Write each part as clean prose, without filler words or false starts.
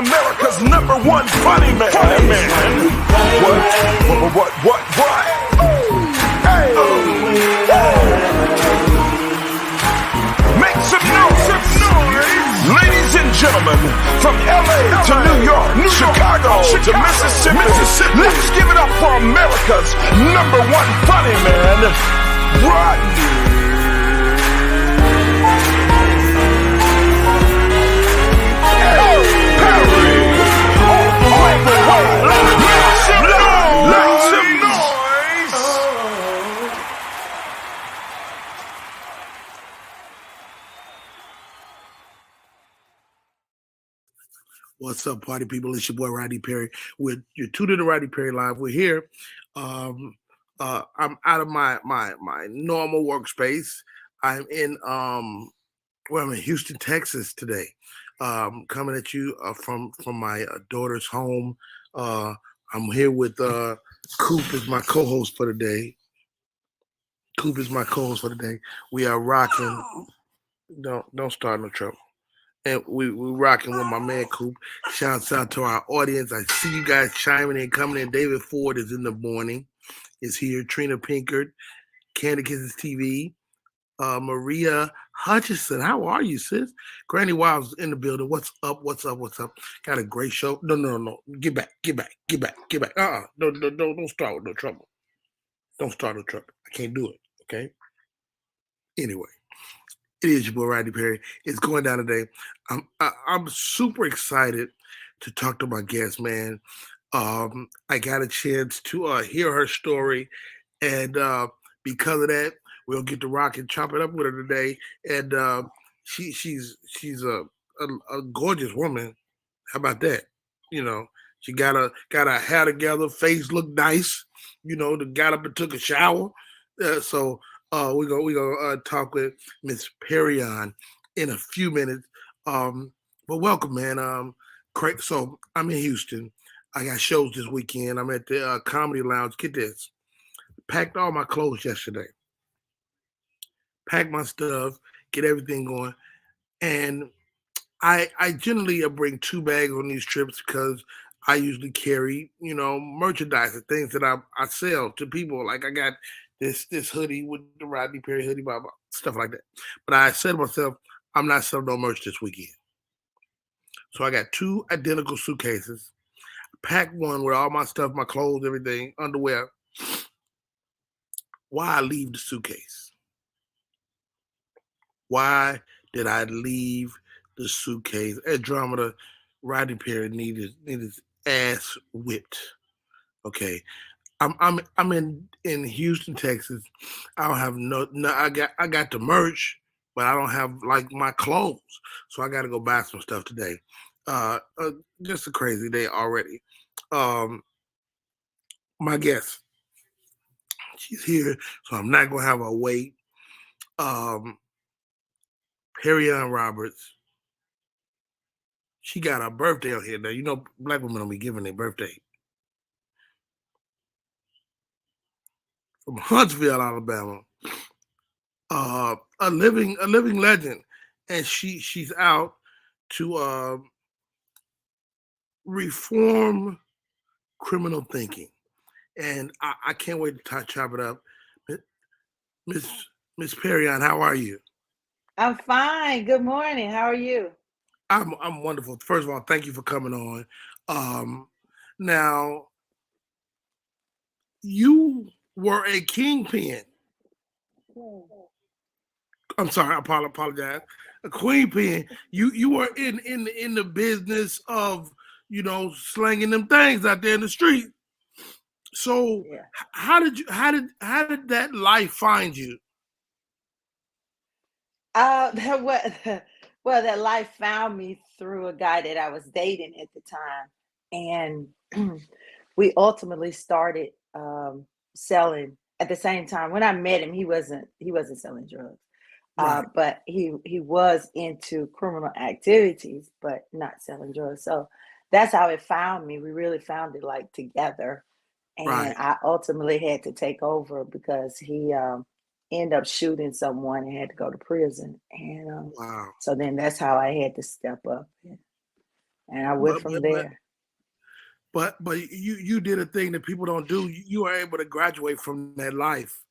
America's #1 funny man. What? Hey! Make some noise! Ladies and gentlemen, from LA to New York, Chicago to Mississippi, let's give it up for America's #1 funny man, Rodney. What's up, party people? It's your boy Rodney Perry. You're tuned in to Rodney Perry Live. We're here. I'm out of my normal workspace. I'm in I'm in Houston, Texas today. Coming at you from my daughter's home. I'm here with Coop is my co-host for the day. We are rocking. Don't start no trouble. And we rocking with my man Coop. Shouts out to our audience. I see you guys chiming in, coming in. David Ford is in the morning. Is here. Trina Pinkard, Candy Kisses TV. Maria Hutchison. How are you, sis? Granny Wild's in the building. What's up? Got a great show. No. Get back. Don't start with no trouble. I can't do it. Okay. Anyway. It is your boy Rodney Perry. It's going down today. I'm super excited to talk to my guest, man. I got a chance to hear her story, and because of that, we'll get to rock and chop it up with her today. And she's a gorgeous woman. How about that? You know, she got her hair together, face looked nice. You know, got up and took a shower. We're gonna talk with Miss Perrion in a few minutes. But welcome, man. So I'm in Houston. I got shows this weekend. I'm at the Comedy Lounge. Get this. Packed all my clothes yesterday. Packed my stuff, get everything going. And I generally bring 2 bags on these trips because I usually carry, merchandise and things that I sell to people. Like I got this hoodie with the Rodney Perry hoodie, blah, blah, stuff like that. But I said to myself, I'm not selling no merch this weekend. So I got 2 identical suitcases. Packed one with all my stuff, my clothes, everything, underwear. Why I leave the suitcase? Why did I leave the suitcase? Andromeda, Rodney Perry needed his ass whipped. Okay. I'm in Houston, Texas. I don't have no I got the merch, but I don't have like my clothes. So I got to go buy some stuff today. Just a crazy day already. My guest, she's here, so I'm not gonna have her wait. Perrion Roberts. She got her birthday on here. Now, you know, black women don't be giving their birthday. From Huntsville, Alabama, a living legend, and she's out to reform criminal thinking, and I can't wait to chop it up. Miss Perrion, how are you? I'm fine. Good morning. How are you? I'm wonderful. First of all, thank you for coming on. Now, you were a kingpin. I'm sorry, I apologize. A queen pin. You were in the business of, slanging them things out there in the street. So Yeah. how did that life find you? Well, that life found me through a guy that I was dating at the time, and we ultimately started selling at the same time. When I met him, he wasn't selling drugs, Right. but he was into criminal activities, but not selling drugs. So that's how it found me. We really found it like together, and Right. I ultimately had to take over because he ended up shooting someone and had to go to prison, and Wow. so then that's how I had to step up And I went from there. But you did a thing that people don't do. You are able to graduate from that life.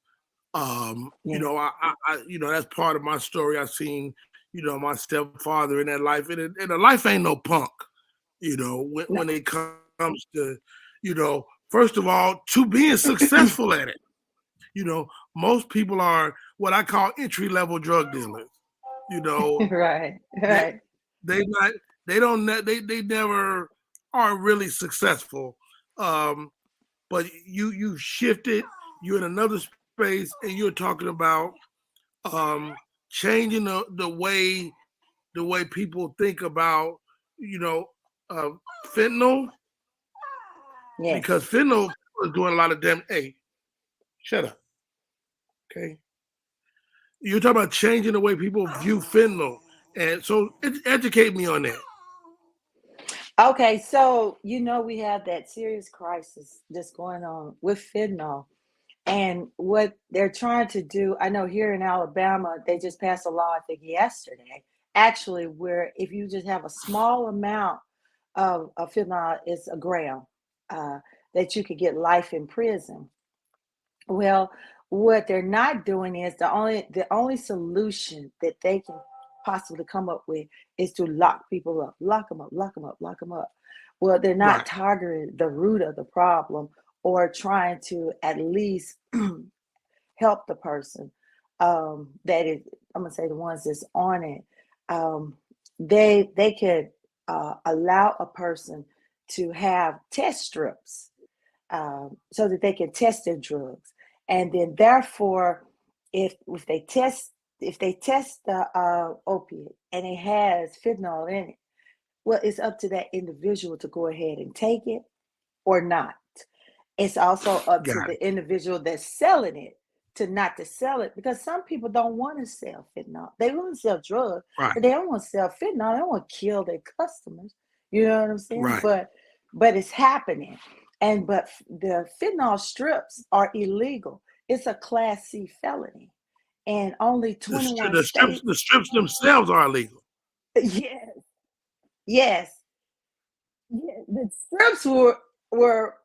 You know, I that's part of my story. I've seen, my stepfather in that life, and a life ain't no punk. When it comes to, first of all, to being successful at it. Most people are what I call entry level drug dealers. Right. They not they never are really successful. But you shifted, you're in another space, and you're talking about changing the way people think about uh, fentanyl, Yes. because fentanyl is doing a lot of damn. Hey, shut up. Okay, you're talking about changing the way people view fentanyl, and so educate me on that. Okay, so we have that serious crisis that's going on with fentanyl. And what they're trying to do, I know here in Alabama, they just passed a law, I think yesterday, actually, where if you just have a small amount of fentanyl, it's a gram, that you could get life in prison. Well, what they're not doing is the only solution that they can possibly come up with is to lock people up, lock them up, lock them up, lock them up. Well, they're not Right. targeting the root of the problem or trying to at least help the person. That is, I'm gonna say the ones that's on it. They could allow a person to have test strips, so that they can test their drugs, and then therefore, if they test the opiate and it has fentanyl in it, well, it's up to that individual to go ahead and take it or not. It's also up to Got it. the individual that's selling it to not to sell it, because some people don't want to sell fentanyl. They want to sell drugs, Right. but they don't want to sell fentanyl. They don't want to kill their customers. You know what I'm saying? Right. But it's happening. But the fentanyl strips are illegal. It's a Class C felony, and only 21 states. The strips themselves are illegal. Yes, yes. Yeah, the strips were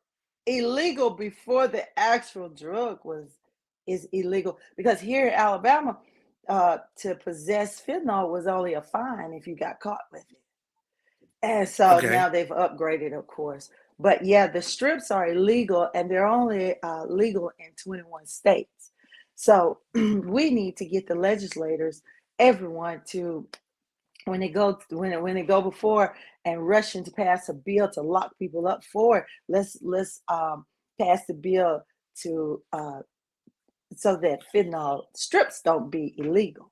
illegal before the actual drug is illegal, because here in Alabama, to possess fentanyl was only a fine if you got caught with it. And so Okay. now they've upgraded, of course. But yeah, the strips are illegal, and they're only legal in 21 states. So we need to get the legislators, everyone, to when they go before and rushing to pass a bill to lock people up for it, let's pass the bill to so that fentanyl strips don't be illegal.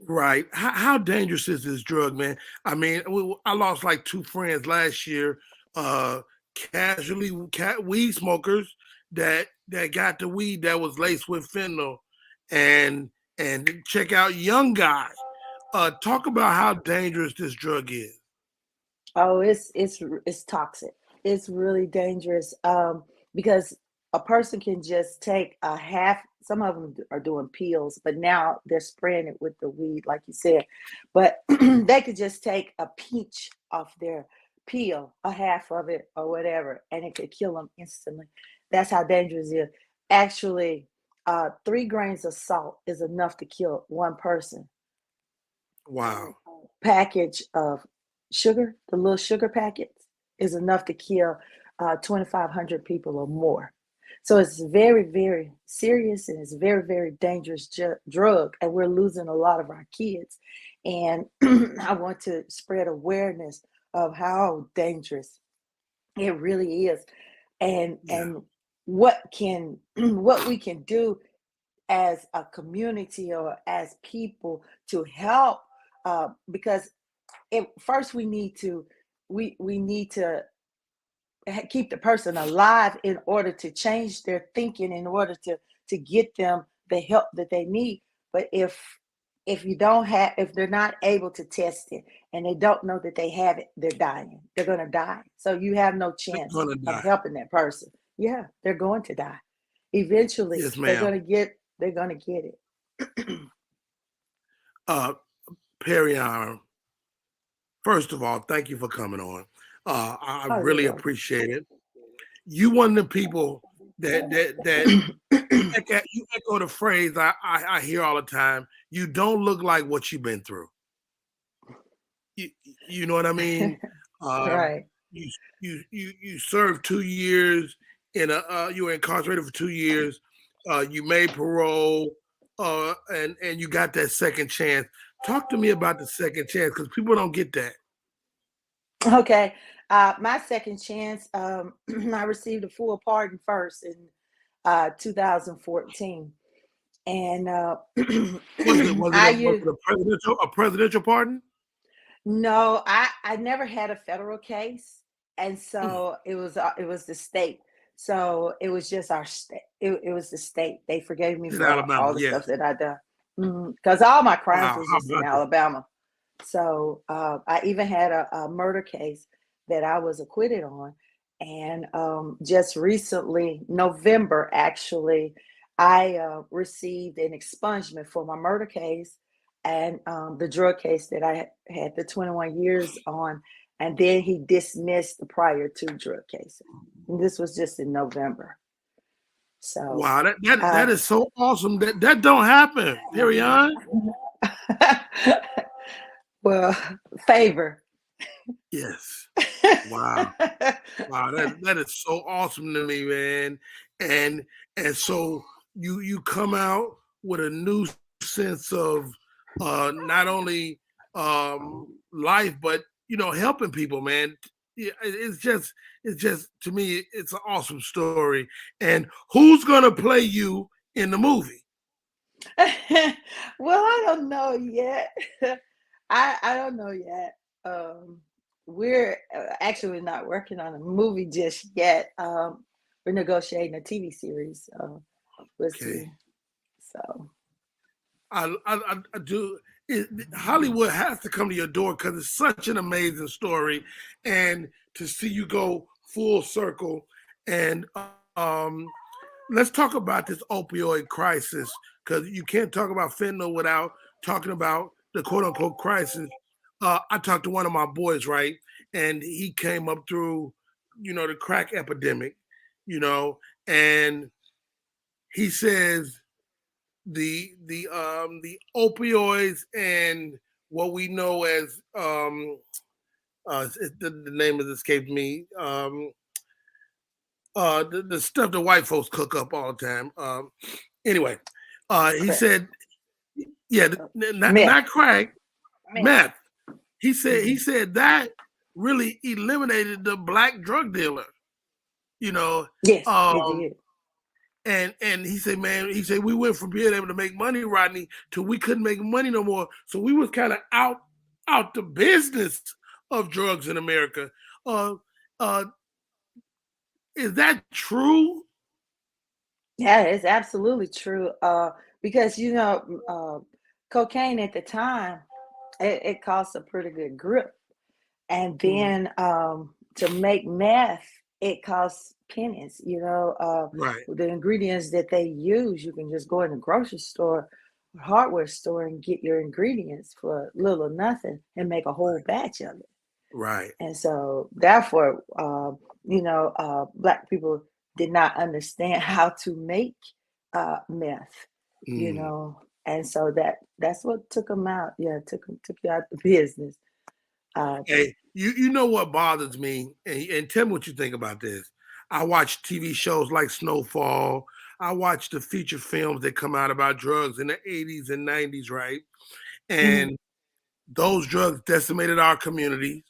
Right. How dangerous is this drug, man? I mean, I lost like 2 friends last year, casually weed smokers that got the weed that was laced with fentanyl, and check out young guys. Talk about how dangerous this drug is. Oh, it's toxic. It's really dangerous, because a person can just take a half. Some of them are doing peels, but now they're spraying it with the weed, like you said. But they could just take a pinch off their peel, a half of it or whatever, and it could kill them instantly. That's how dangerous it is. Actually, 3 grains of salt is enough to kill one person. Wow. Package of sugar, the little sugar packets, is enough to kill 2,500 people or more. So it's very, very serious, and it's very, very dangerous drug, and we're losing a lot of our kids. And I want to spread awareness of how dangerous it really is, and what we can do as a community or as people to help, because first we need to keep the person alive in order to change their thinking, in order to get them the help that they need. But if they're not able to test it and they don't know that they have it, they're dying. They're going to die. So you have no chance of helping that person. Yeah, they're going to die. Eventually, yes, ma'am. they're going to get it. Perrion, First of all, thank you for coming on. I Oh, you're really welcome. appreciate it. You one of the people that you echo the phrase I hear all the time. You don't look like what you've been through. You, you know what I mean? Um, Right. you served 2 years in a you were incarcerated for 2 years. You made parole, and you got that second chance. Talk to me about the second chance because people don't get that. Okay. My second chance, I received a full pardon first in 2014. And I Was used, it a presidential pardon? no, I never had a federal case, and Mm, so it was the state. So it was just our state. It was the state. They forgave me in for Alabama, all the yes. stuff that I done because all my crimes Wow, was how just in about that? Alabama. So I even had a murder case that I was acquitted on, and just recently, November actually, I received an expungement for my murder case and the drug case that I had the 21 years on, and then he dismissed the prior two drug cases. And this was just in November. So, Wow, that uh, is so awesome. That don't happen, Perrion. well, favor. Yes. Wow. Wow, that is so awesome to me, man. And so you come out with a new sense of not only life, but helping people, man. Yeah, it's just to me, it's an awesome story. And who's gonna play you in the movie? Well, I don't know yet. I don't know yet. Um, we're actually not working on a movie just yet. We're negotiating a TV series. We'll Okay. see. So I do. Hollywood has to come to your door because it's such an amazing story, and to see you go full circle. And let's talk about this opioid crisis because you can't talk about fentanyl without talking about the quote unquote crisis. I talked to one of my boys, right, and he came up through, the crack epidemic, you know, and he says the opioids and what we know as the name has escaped me. The stuff the white folks cook up all the time. Anyway, he correct. said, yeah, Myth. not crack, Myth. meth. He Hmm. said that really eliminated the black drug dealer. You know, Yes, it um, did. and he said, man, we went from being able to make money, Rodney, to we couldn't make money no more. So we was kind of out the business of drugs in America. Uh, uh, is that true? Yeah, it's absolutely true. Because cocaine at the time it cost a pretty good grip. And Mhm. then to make meth, it costs pennies. Right, The ingredients that they use, you can just go in the grocery store, hardware store, and get your ingredients for little or nothing and make a whole batch of it. right. And so, therefore, Black people did not understand how to make meth. You Mm. know, and so that's what took them out. Yeah, took you out the business. Uh, Hey, you know what bothers me, and tell me what you think about this. I watch TV shows like Snowfall. I watch the feature films that come out about drugs in the 80s and 90s, right? mhm, And those drugs decimated our communities.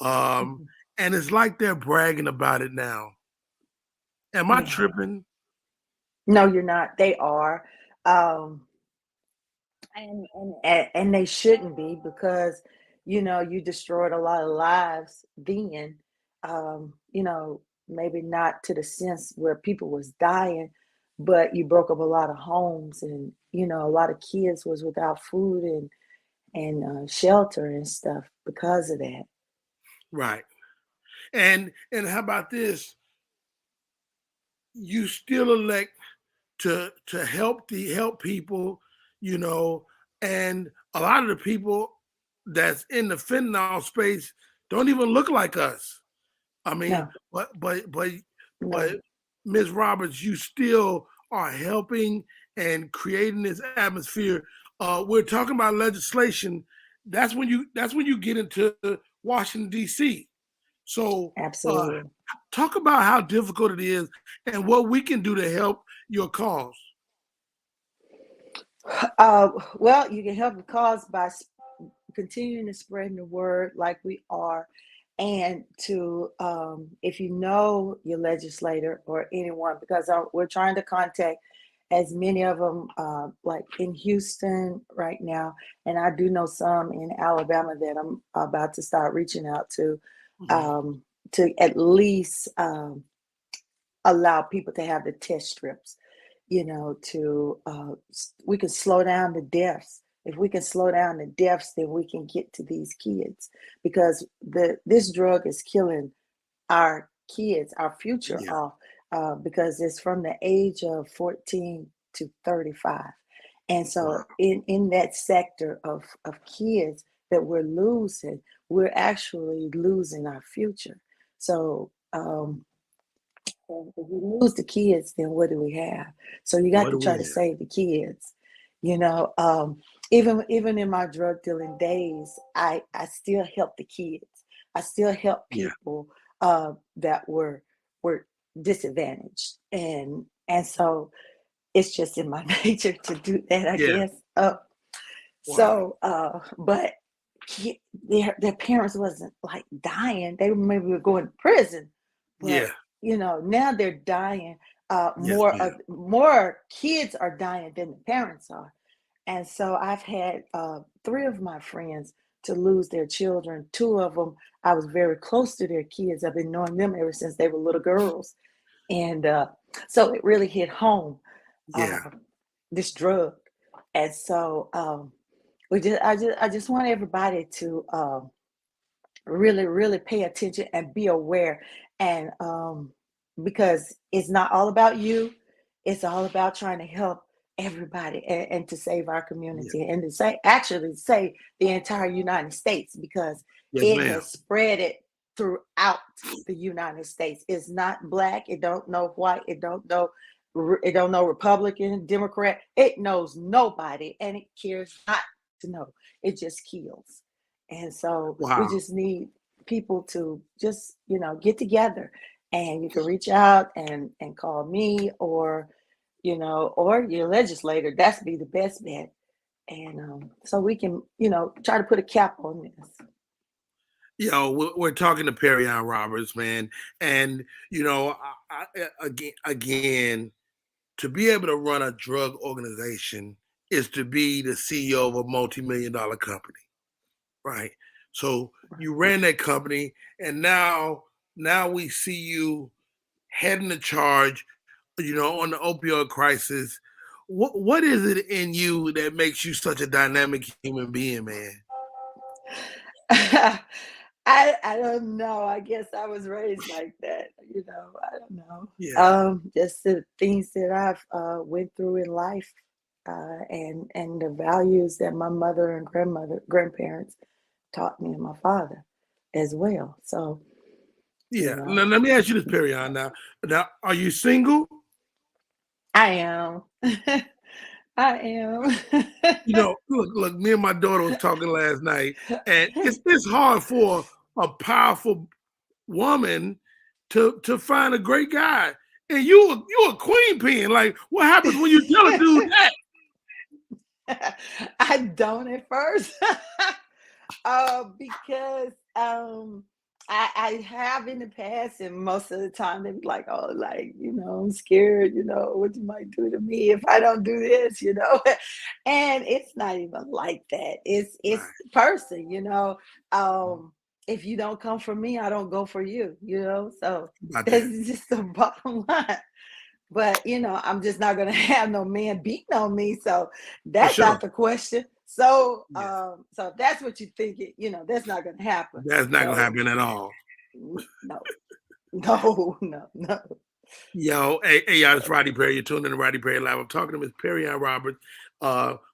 Um, mhm. and it's like they're bragging about it now. Am I Yeah. tripping? No, you're not. They are. Um, and they shouldn't be because you destroyed a lot of lives then. Maybe not to the sense where people was dying, but you broke up a lot of homes and a lot of kids was without food and shelter and stuff because of that. Right. And how about this? You still elect to help people, you know, and a lot of the people that's in the fentanyl space don't even look like us. I mean, No, but no, Ms. Roberts, you still are helping and creating this atmosphere. We're talking about legislation. That's when you get into Washington D.C. So absolutely. talk about how difficult it is and what we can do to help your cause. Well, you can help the cause by continuing to spread the word like we are, and to if you know your legislator or anyone, because we're trying to contact as many of them, like in Houston right now, and I do know some in Alabama that I'm about to start reaching out Mhm. um, to at least allow people to have the test strips, to we can slow down the deaths. If we can slow down the deaths, then we can get to these kids, because this drug is killing our kids, our future Yeah. off, because it's from the age of 14 to 35. And Wow. so in that sector of kids that we're losing, we're actually losing our future. So and if we lose the kids, then what do we have? So you got What to do try we to have? save the kids. You know, even in my drug dealing days, I still help the kids. I still help Yeah. people that were disadvantaged, and so it's just in my nature to do that, I Yeah. guess. Wow. But their parents wasn't like dying. They maybe were going to prison, Yeah. but now they're dying. Yes, ma'am. More kids are dying than the parents are, and so I've had three of my friends to lose their children. Two of them, I was very close to their kids. I've been knowing them ever since they were little girls, and so it really hit home. Yeah. Uh, this drug, and so I just want everybody to really, really pay attention and be aware. And because it's not all about you, it's all about trying to help everybody, and to save our Yeah. community, and to actually save the entire United States, because Yes, it ma'am. has spread it throughout the United States. It's not black, it don't know white, it don't know Republican, Democrat, it knows nobody, and it cares not to know. It just kills. And so we Wow. just need people to just, get together, and you can reach out and call me, or your legislator. That's be the best bet. And so we can, try to put a cap on this. We're talking to Perrion Roberts, man, and again, to be able to run a drug organization is to be the CEO of a multi-million-dollar company, right? So you ran that company, and now we see you heading the charge, on the opioid crisis. What is it in you that makes you such a dynamic human being, man? I don't know. I guess I was raised like that. I don't know. Yeah, Just the things that I've went through in life, and the values that my mother and grandparents taught me, and my father as well. So, you yeah. know, Let me ask you this, Perrion. Now, are you single? I am. I am. Look. Me and my daughter was talking last night, and it's hard for a powerful woman to find a great guy. And you a queen pin. Like, what happens when you tell a dude that? I don't at first, because I have in the past, and most of the time they be like, "Oh, like, I'm scared. What you might do to me if I don't do this." And it's not even like that. It's Right. the person. If you don't come for me, I don't go for you. So About that's that. just the bottom line. But I'm just not gonna have no man beating on me. So For that's sure. out the question. So Yeah. so if that's what you think, that's not gonna happen. That's not gonna So happen at all. no, no, no, no. Hey, y'all, it's Rodney Perry. You're tuned in to Rodney Perry Live. I'm talking to Miss Perrion Roberts.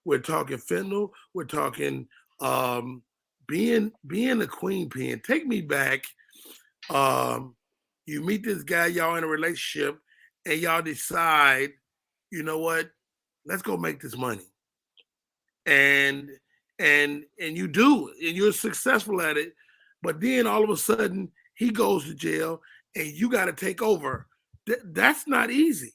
We're talking fentanyl. We're talking being the Queen Pin. Take me back. You meet this guy, y'all in a relationship, and y'all decide, you know what, let's go make this money. And you do, and you're successful at it. But then all of a sudden he goes to jail and you got to take over. That's not easy.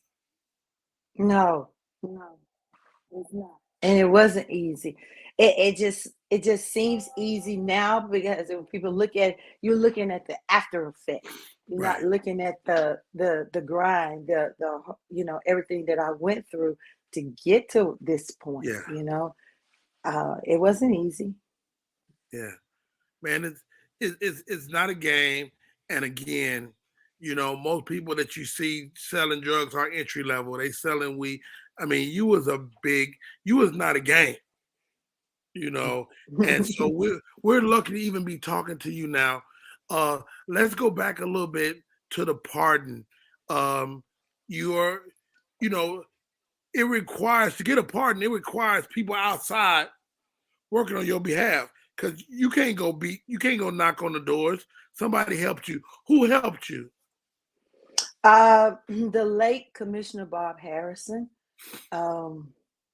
No, it's not. And it wasn't easy. It just seems easy now because when people look at it, you're looking at the after effects. You're Right. not looking at the grind, the everything that I went through to get to this point. Yeah. It wasn't easy. Yeah, man, it's not a game. And again, most people that you see selling drugs are entry level. They selling weed. I mean, you was not a game, and so we're lucky to even be talking to you now. Let's go back a little bit to the pardon. You're, it requires, to get a pardon, it requires people outside working on your behalf, because you can't go knock on the doors. Somebody helped you. Who helped you? The late Commissioner Bob Harrison.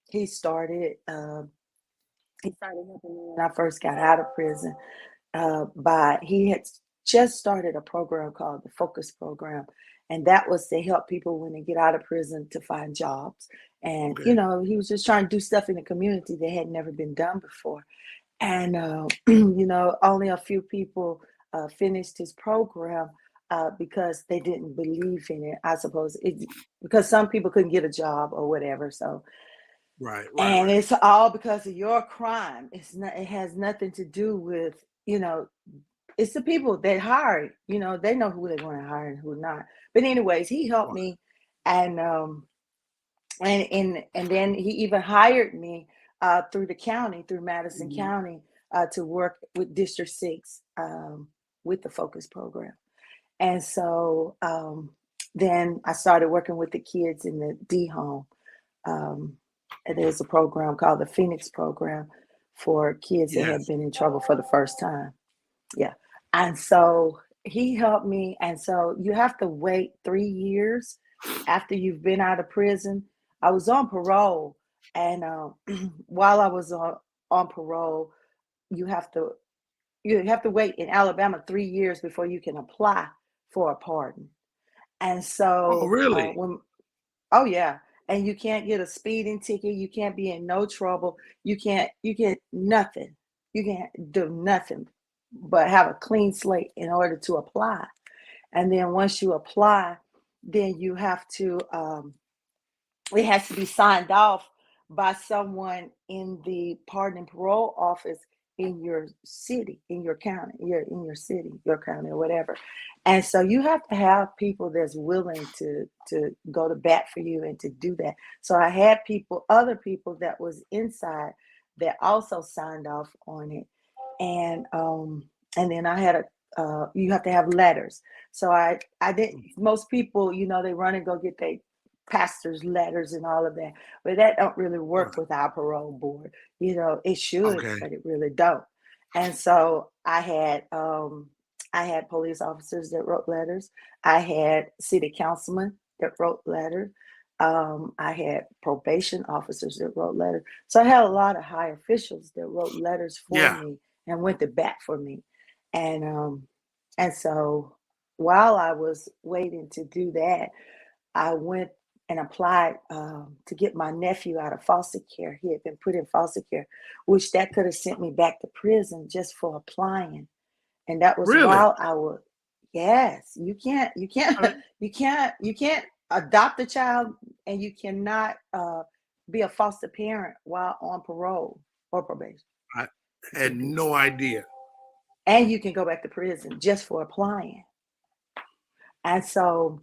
He started helping me when I first got out of prison. He had just started a program called the Focus Program, and that was to help people when they get out of prison to find jobs. And Okay. he was just trying to do stuff in the community that had never been done before. And only a few people finished his program because they didn't believe in it. I suppose because some people couldn't get a job or whatever. So. Right. And it's all because of your crime. It has nothing to do with, it's the people that hired, they know who they want to hire and who not. But anyways, he helped me, and then he even hired me through the county, through Madison Mhm. County, to work with District 6 with the Focus Program. And so then I started working with the kids in the D home. And there's a program called the Phoenix Program for kids that had been in trouble for the first time. Yeah. And so he helped me. And so you have to wait 3 years after you've been out of prison. I was on parole. And while I was on parole, you have to wait in Alabama 3 years before you can apply for a pardon. And so Oh, really? oh yeah. And you can't get a speeding ticket. You can't be in no trouble. You get nothing. You can't do nothing but have a clean slate in order to apply. And then once you apply, then you have to, it has to be signed off by someone in the pardon and parole office in your city, in your county, in your city, your county, or whatever. And so you have to have people that's willing to go to bat for you and to do that. So I had other people that was inside that also signed off on it. And then I had you have to have letters. So I didn't, most people, they run and go get their pastor's letters and all of that, but that don't really work with our parole board. It should, but it really don't. And so I had police officers that wrote letters. I had city councilmen that wrote letters. I had probation officers that wrote letters. So I had a lot of high officials that wrote letters for me and went to bat for me. And so while I was waiting to do that, I went and applied to get my nephew out of foster care. He had been put in foster care, which that could have sent me back to prison just for applying. And that was while I was, yes, you can't adopt a child, and you cannot be a foster parent while on parole or probation. I had no idea. And you can go back to prison just for applying. And so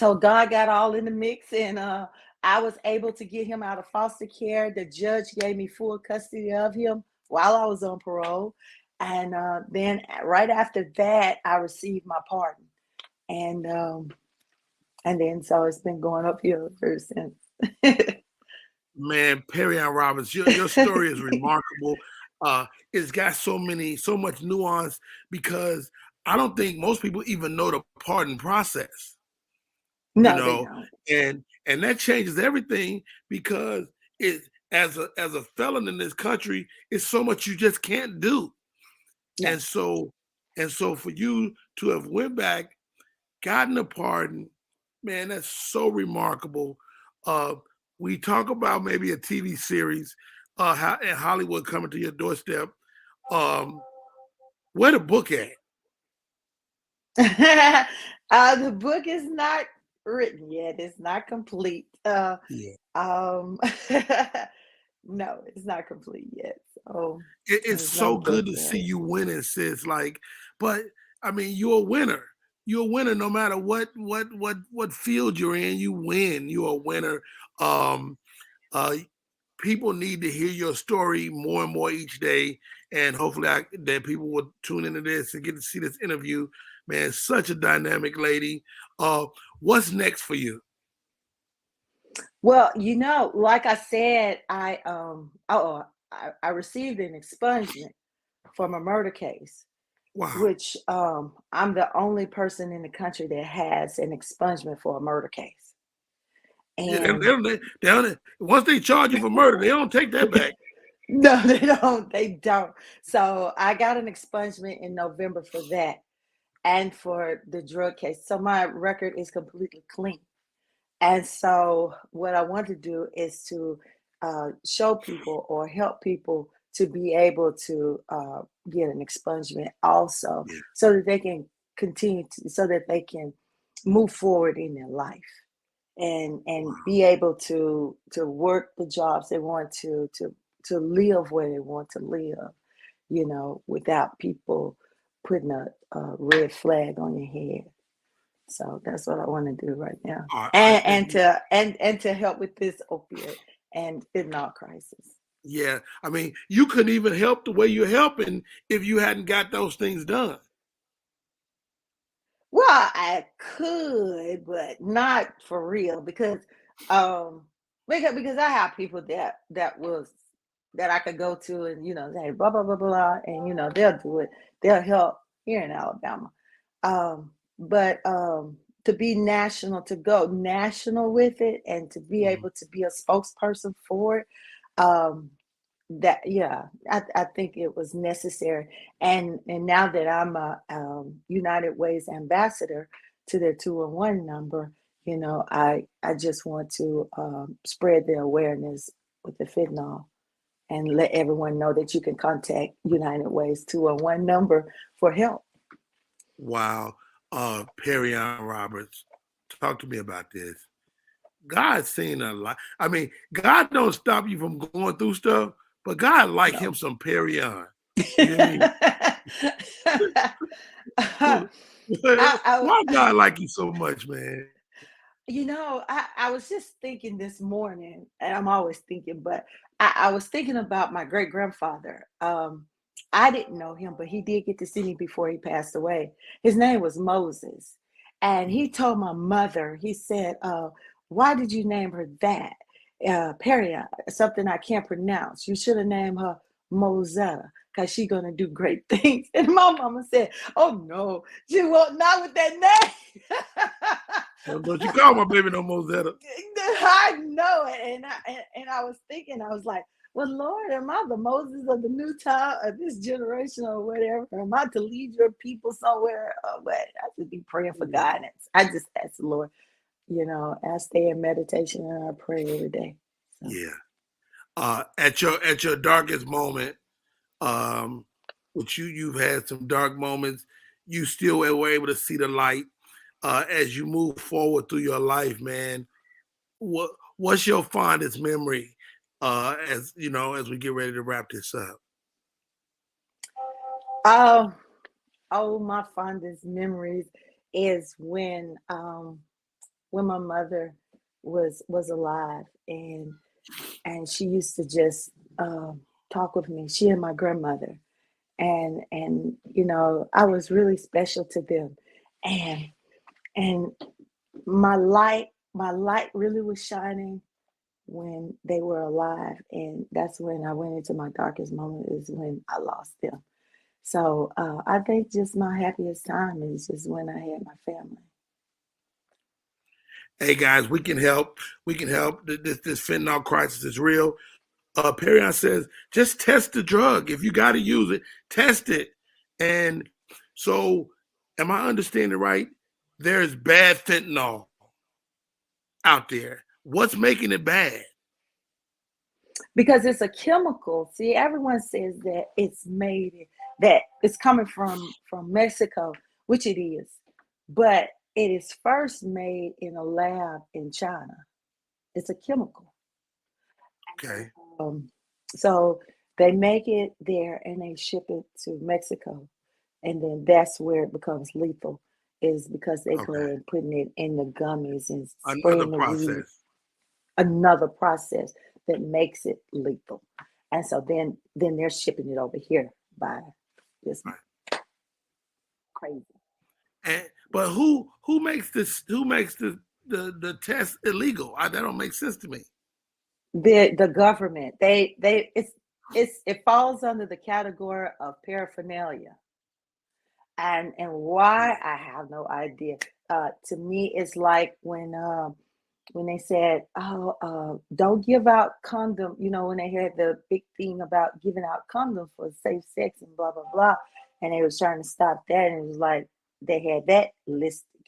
God got all in the mix, and I was able to get him out of foster care. The judge gave me full custody of him while I was on parole. And then right after that, I received my pardon. And then so it's been going uphill ever since. Man, Perrion Roberts, your story is remarkable. It's got so much nuance because I don't think most people even know the pardon process, you No, they know, don't. and that changes everything because it as a felon in this country, it's so much you just can't do. Yeah. And so for you to have went back, gotten a pardon, man, that's so remarkable. Uh, we talk about maybe a TV series, how in Hollywood coming to your doorstep. Um, where the book at? The book is not written yet. It's not complete. Yeah. Um, no, it's not complete yet. So It's there's no so book good to see yet. you winning, sis. Like, but I mean, you're a winner. You're a winner no matter what field you're in. You win. You're a winner. Um, uh, People need to hear your story more and more each day, and hopefully that people will tune into this and get to see this interview. Man, such a dynamic lady. What's next for you? Well, like I said, I received an expungement from a murder case, Wow. which I'm the only person in the country that has an expungement for a murder case. Yeah, And once they charge you for murder, they don't take that back. no, they don't. They don't. So I got an expungement in November for that and for the drug case. So my record is completely clean. And so what I want to do is to show people or help people to be able to get an expungement also, Yeah. so that they can so that they can move forward in their life and be able to work the jobs they want to live where they want to live, without people putting a red flag on your head. So that's what I want to do right now, and to help with this opiate and fentanyl crisis. Yeah, I mean, you couldn't even help the way you're helping if you hadn't got those things done. Well, I could, but not for real um because I have people that I could go to and say blah blah blah blah, and they'll do it. They'll help here in Alabama. But to be national, to go national with it, and to be Mhm. able to be a spokesperson for it, um, that yeah, I think it was necessary. And now that I'm a United Way's ambassador to their 211 number, I just want to spread the awareness with the fentanyl and let everyone know that you can contact United Way's 211 number for help. Wow. Perrion Roberts, talk to me about this. God's seen a lot. I mean, God don't stop you from going through stuff, but God like him No. some Perrion. You hear me? I, I, Why God like you so much, man? I was just thinking this morning, and I'm always thinking, but I was thinking about my great grandfather. I didn't know him, but he did get to see me before he passed away. His name was Moses. And he told my mother, he said, why did you name her that? Perry, something I can't pronounce. You should have named her Mosetta, because she's going to do great things. And my mama said, oh no, she won't, not with that name. Don't you call my baby no Mosetta. I know it, and I was thinking, I was like, well, Lord, am I the Moses of the new time of this generation or whatever? Am I to lead your people somewhere? But I should be praying for guidance. I just ask the Lord, I stay in meditation and I pray every day. So. Yeah. At your darkest moment, which you've had some dark moments, you still were able to see the light. As you move forward through your life, man, what's your fondest memory as we get ready to wrap this up? My fondest memories is when my mother was alive, and she used to just talk with me. She and my grandmother, and I was really special to them, and my light really was shining when they were alive, and that's when I went into my darkest moment, is when I lost them. So I think just my happiest time is just when I had my family. Hey guys, we can help. We can help. This fentanyl crisis is real. Perrion says, just test the drug. If you got to use it, test it. And so, am I understanding right? There's bad fentanyl out there. What's making it bad? Because it's a chemical. See, everyone says that that it's coming from Mexico, which it is, but it is first made in a lab in China. It's a chemical. Okay. So they make it there and they ship it to Mexico, and then that's where it becomes lethal. Is because they go Okay. and putting it in the gummies and Another spraying the weed. process. Another process that makes it lethal, and so then they're shipping it over here by this Right. crazy. But who makes this? Who makes the test illegal? That don't make sense to me. The government, it falls under the category of paraphernalia, and why, I have no idea. To me, it's like when they said, "Oh, don't give out condom," when they had the big thing about giving out condoms for safe sex and blah blah blah, and they was trying to stop that, and it was like they had that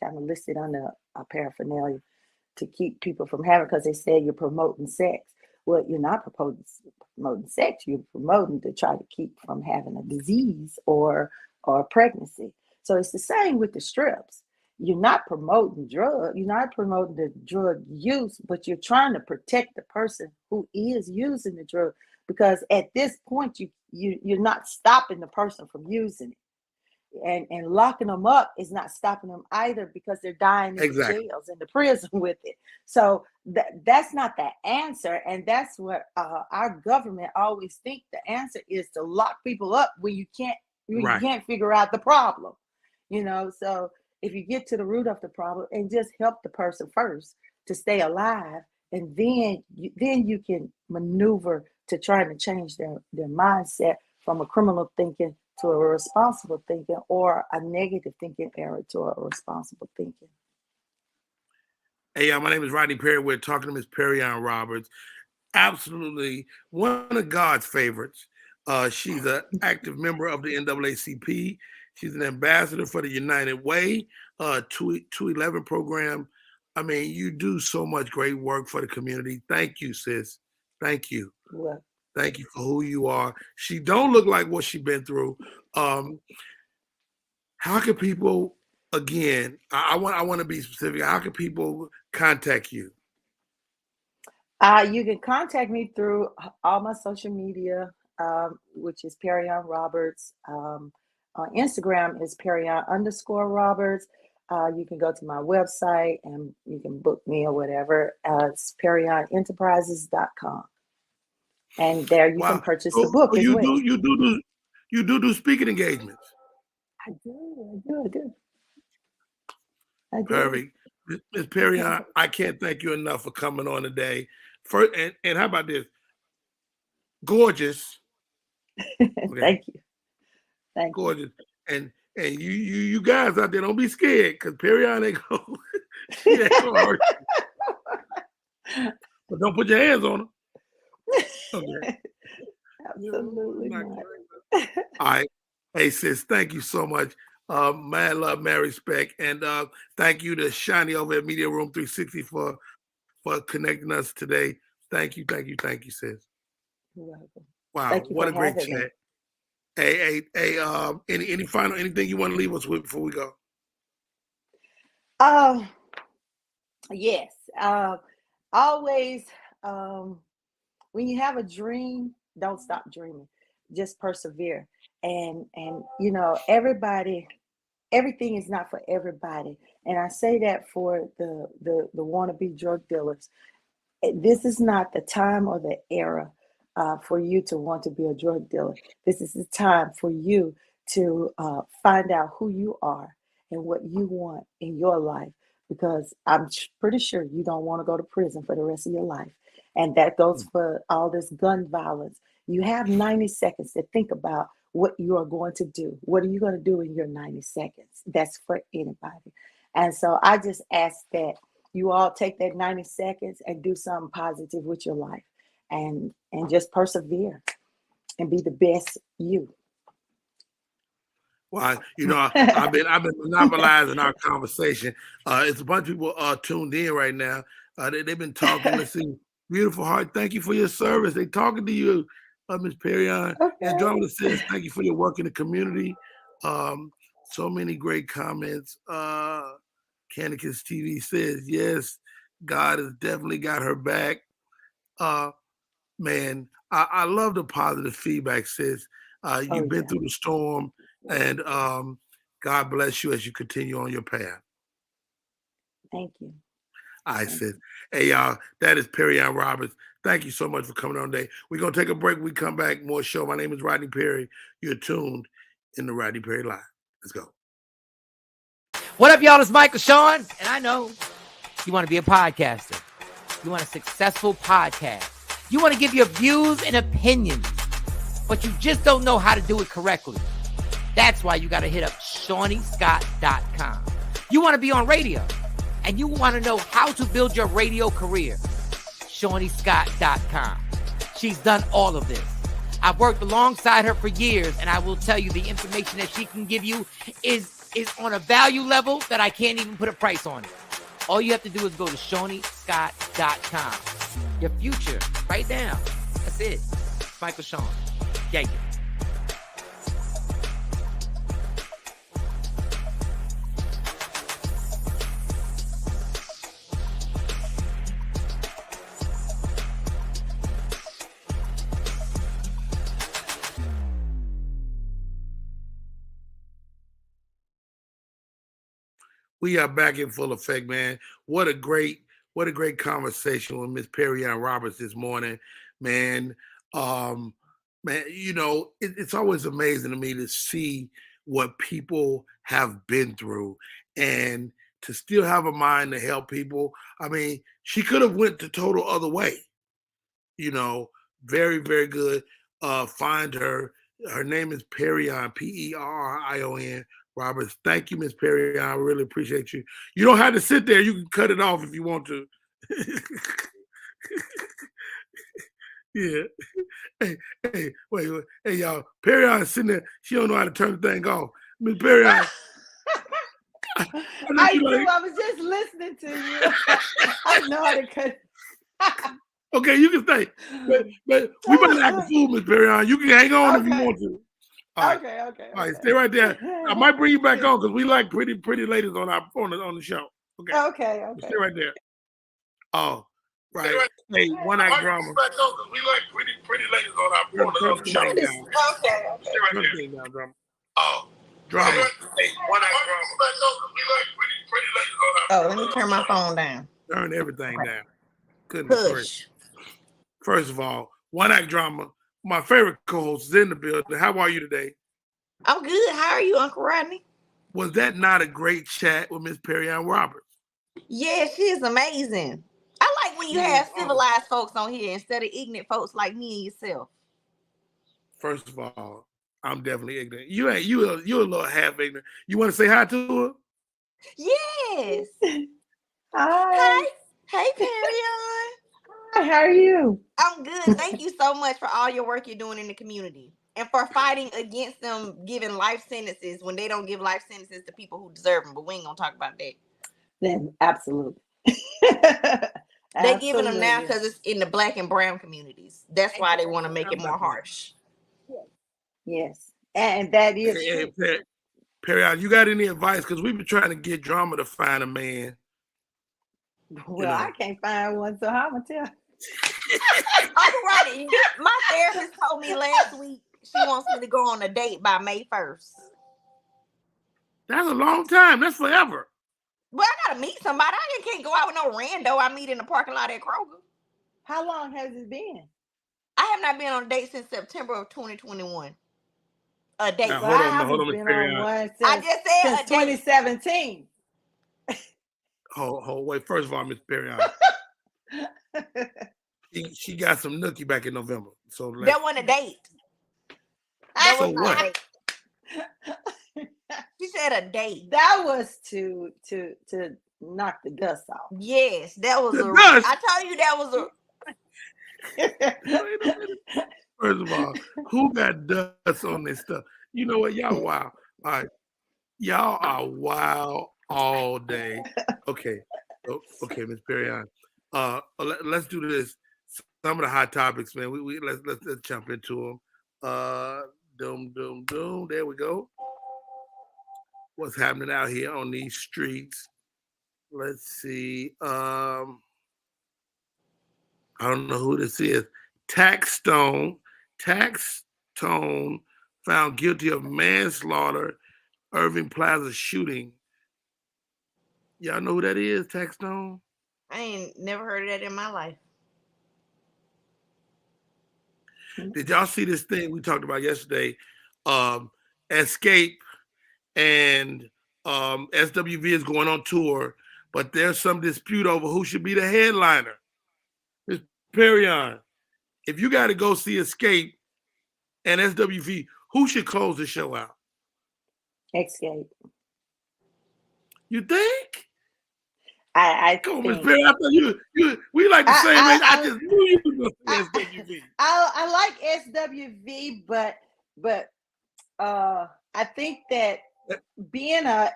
kind of listed under a paraphernalia to keep people from having, because they said you're promoting sex. Well, you're not promoting sex. You're promoting to try to keep from having a disease or pregnancy. So it's the same with the strips. You're not promoting drug. You're not promoting the drug use, but you're trying to protect the person who is using the drug, because at this point you're not stopping the person from using it. And locking them up is not stopping them either, because they're dying in the jails and the prison with it. So that's not the answer, and that's what our government always think the answer is, to lock people up when you can't figure out the problem. So if you get to the root of the problem and just help the person first to stay alive, and then you can maneuver to trying to change their mindset from a criminal thinking to a responsible thinking, or a negative thinking era to a responsible thinking. Hey, my name is Rodney Perry. We're talking to Miss Perrion Roberts. Absolutely one of God's favorites. She's an active member of the NAACP. She's an ambassador for the United Way, 211 program. I mean, you do so much great work for the community. Thank you, sis. Thank you. Well, thank you for who you are. She don't look like what she's been through. How can people, again, I want to be specific. How can people contact you? You can contact me through all my social media, which is Perrion Roberts. On Instagram is Perrion_Roberts. You can go to my website and you can book me or whatever. It's PerrionEnterprises.com. And there you can purchase the book as well. You do speaking engagements. I do. Perfect. Ms. Perrion, I can't thank you enough for coming on today. First, and how about this? Gorgeous. Okay. Thank you. Gorgeous. And you guys out there, don't be scared, because Perrion ain't gonna hurt you. But don't put your hands on her. Okay. Absolutely not. All right. Hey, sis, thank you so much. Mad love, mad respect. And thank you to Shani over at Media Room 360 for connecting us today. Thank you, sis. You're welcome. Wow, what a great chat. Hey, anything you want to leave us with before we go? Yes. Always, when you have a dream, don't stop dreaming. Just persevere. And everything is not for everybody. And I say that for the wannabe drug dealers. This is not the time or the era for you to want to be a drug dealer. This is the time for you to find out who you are and what you want in your life, because I'm pretty sure you don't want to go to prison for the rest of your life. And that goes for all this gun violence. You have 90 seconds to think about what you are going to do. What are you going to do in your 90 seconds? That's for anybody. And so I just ask that you all take that 90 seconds and do something positive with your life and just persevere and be the best you. Well, I've been monopolizing our conversation. It's a bunch of people tuned in right now. They've been talking. Let's see, beautiful heart. Thank you for your service. They talking to you, Ms. Perrion. Okay. Andromeda says thank you for your work in the community. So many great comments. Canicus TV says yes, God has definitely got her back. Man, I love the positive feedback, sis. You've been through the storm. And God bless you as you continue on your path. Thank you. I said, hey, y'all, that is Perrion Roberts. Thank you so much for coming on today. We're going to take a break. We come back, more show. My name is Rodney Perry. You're tuned in the Rodney Perry Live. Let's go. What up, y'all? It's Michael Sean. And I know you want to be a podcaster. You want a successful podcast. You want to give your views and opinions, but you just don't know how to do it correctly. That's why you got to hit up ShawneeScott.com. You want to be on radio, and you want to know how to build your radio career. ShawneeScott.com. She's done all of this. I've worked alongside her for years, and I will tell you the information that she can give you is on a value level that I can't even put a price on it. All you have to do is go to ShawneeScott.com. Your future, right now. That's it. It's Michael Sean. Yeah. We are back in full effect, man. What a great conversation with Miss Perrion Roberts this morning, man. Man, it's always amazing to me to see what people have been through and to still have a mind to help people. I mean, she could have went the total other way. Very, very good. Find her. Her name is Perrion, Perrion Roberts. Thank you, Miss Perrion. I really appreciate you. You don't have to sit there. You can cut it off if you want to. Yeah. Hey, wait. Hey, y'all. Perrion's sitting there. She don't know how to turn the thing off. Miss Perrion. I was just listening to you. I know how to cut. Okay, you can stay. But we better act a fool, Miss Perrion. You can hang on if you want to. Okay. All right, stay right there. I might bring you back on because we like pretty ladies on the show. Okay. Stay right there. Oh, right. Hey, one act drama. We like pretty ladies on the show. Okay. Stay right there. Oh, drama. Hey, one act drama. We like pretty ladies on let me turn my phone down. Turn everything down. Goodness gracious. First of all, one act drama. My favorite co-host is in the building. How are you today? I'm good. How are you, Uncle Rodney? Was that not a great chat with Miss Perrion Roberts? Yeah, she is amazing. I like when you have civilized folks on here instead of ignorant folks like me and yourself. First of all, I'm definitely ignorant. You're a little half ignorant. You want to say hi to her? Yes. Hi. Hey, Perrion. Hi, how are you? I'm good. Thank you so much for all your work you're doing in the community and for fighting against them giving life sentences when they don't give life sentences to people who deserve them. But we ain't gonna talk about that. Then absolutely. They're giving them now because it's in the Black and brown communities. That's why they want to make it more harsh. Yes, and that is true. Perrion, you got any advice? Because we've been trying to get Drama to find a man. Well, I can't find one, so how am I tell? Uncle Rodney, my therapist told me last week she wants me to go on a date by May 1st. That's a long time. That's forever. Well, I gotta meet somebody. I can't go out with no rando I meet in the parking lot at Kroger. How long has it been? I have not been on a date since September of 2021. A date. Now, Well, hold I on, haven't been on one since, I just said since 2017. Wait. First of all, Miss Perrion. she got some nookie back in November. So That wasn't a date. That So was not what? a date. She said a date. That was to knock the dust off. Yes, that was The a. dust? I told you that was a. Wait a minute. First of all, who got dust on this stuff? You know what? Y'all wild. All right. Y'all are wild all day. Okay. Okay, Miss Perrion. Let's do this. Some of the hot topics, man. Let's jump into them. Doom. There we go. What's happening out here on these streets? Let's see. I don't know who this is. Taxstone found guilty of manslaughter, Irving Plaza shooting. Y'all know who that is, Taxstone? I ain't never heard of that in my life. Did y'all see this thing we talked about yesterday? Escape and SWV is going on tour, but there's some dispute over who should be the headliner. Ms. Perrion, if you got to go see Escape and SWV, who should close the show out? Escape. You think? I Come on, think. Miss Perry. I thought we like the same age. I just knew you were going to say SWV. I like SWV, but I think that being a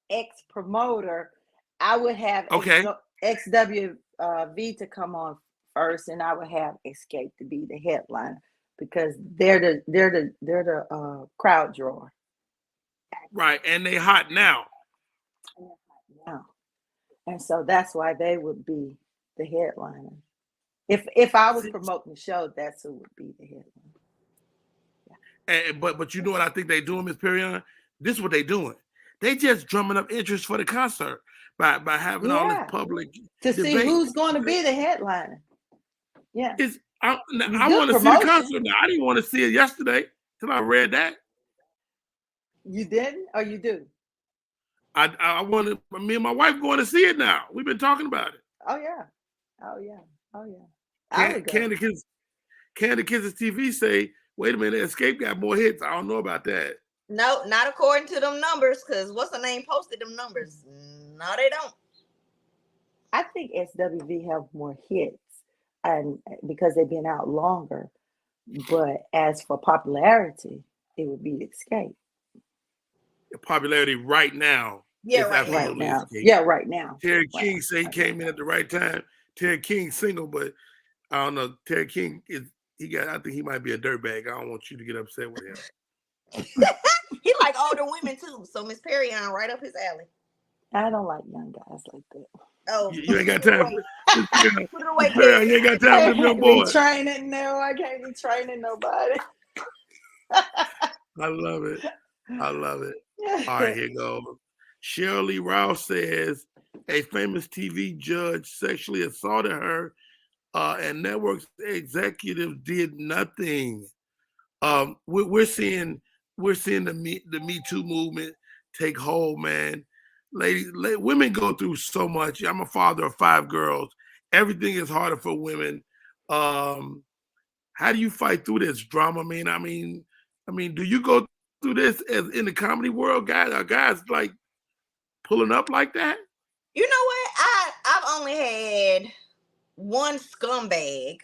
ex-promoter, I would have XWV to come on first, and I would have Escape to be the headliner because they're the crowd drawer. Right, and they hot now. And so that's why they would be the headliner. If I was promoting the show, that's who would be the headliner. And, but you know what I think they doing, Miss Perrion? This is what they doing. They just drumming up interest for the concert by having all this public to debate. see who's going to be the headliner. Yeah, I want to see the concert now. I didn't want to see it yesterday till I read that. You didn't, or you do? I wanted me and my wife going to see it now. We've been talking about it. Oh yeah. Candy Kisses TV say, wait a minute, Escape got more hits. I don't know about that. No, not according to them numbers, because what's the name posted them numbers? No, they don't. I think SWV have more hits, and because they've been out longer. But as for popularity, it would be Escape. The popularity right now. Yeah, right now. Escape. Yeah, right now. Terry King said he came in at the right time. Terry King single, but I don't know. Terry King I think he might be a dirtbag. I don't want you to get upset with him. He like older women too. So Miss Perrion right up his alley. I don't like young guys like that. Oh, you ain't got time. Put it away, You ain't got time for them young boys. Training? No, I can't be training nobody. I love it. All right, here goes. Shirley Rouse says a famous TV judge sexually assaulted her, and network executives did nothing. We're seeing the Me Too movement take hold, man. Ladies, women go through so much. I'm a father of 5 girls. Everything is harder for women. How do you fight through this drama? I mean, do you go through this as in the comedy world, guys? Are guys like pulling up like that? You know what? I've only had one scumbag.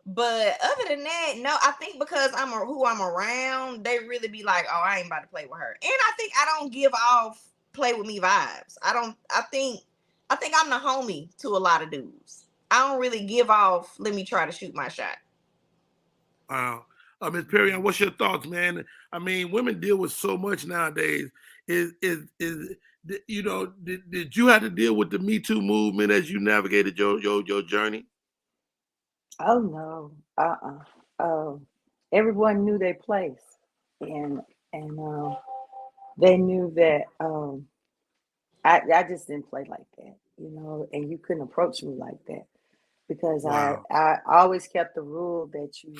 But other than that, no, I think because who I'm around, they really be like, oh, I ain't about to play with her. And I think I don't give off play with me vibes. I think I'm the homie to a lot of dudes. I don't really give off, let me try to shoot my shot. Wow. Ms. Perrion, what's your thoughts, man? I mean, women deal with so much nowadays. Did you have to deal with the Me Too movement as you navigated your journey? Oh no. Everyone knew their place, and they knew that I just didn't play like that, and you couldn't approach me like that because Wow. I always kept the rule that you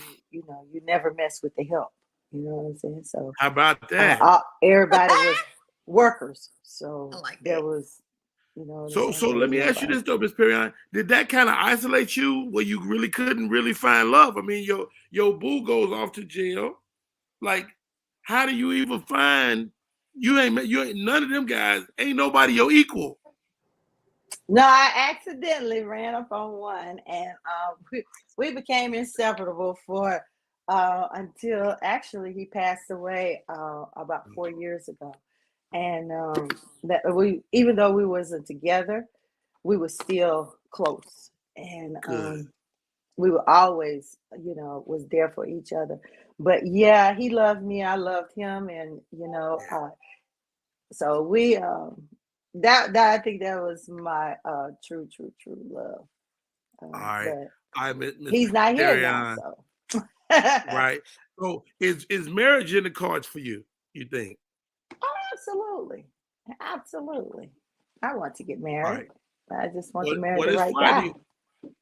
never mess with the help. You know what I'm saying? So how about that? Everybody was workers, so I like there that. was You know, the So same way let me ask you this though, Miss Perrion. Did that kind of isolate you where you really couldn't really find love? I mean, your boo goes off to jail. Like, how do you even find you ain't none of them guys, ain't nobody your equal. No, I accidentally ran up on one, and we became inseparable for until actually he passed away about 4 years ago. And that we, even though we wasn't together, we were still close, and Good. we were always, was there for each other. But yeah, he loved me, I loved him, and so we that I think that was my true love. All right. But I Miss he's not here Perrion, now, so right? So is marriage in the cards for you? You think? Oh, absolutely. I want to get All married. right. I just want to marry Well, the right guy.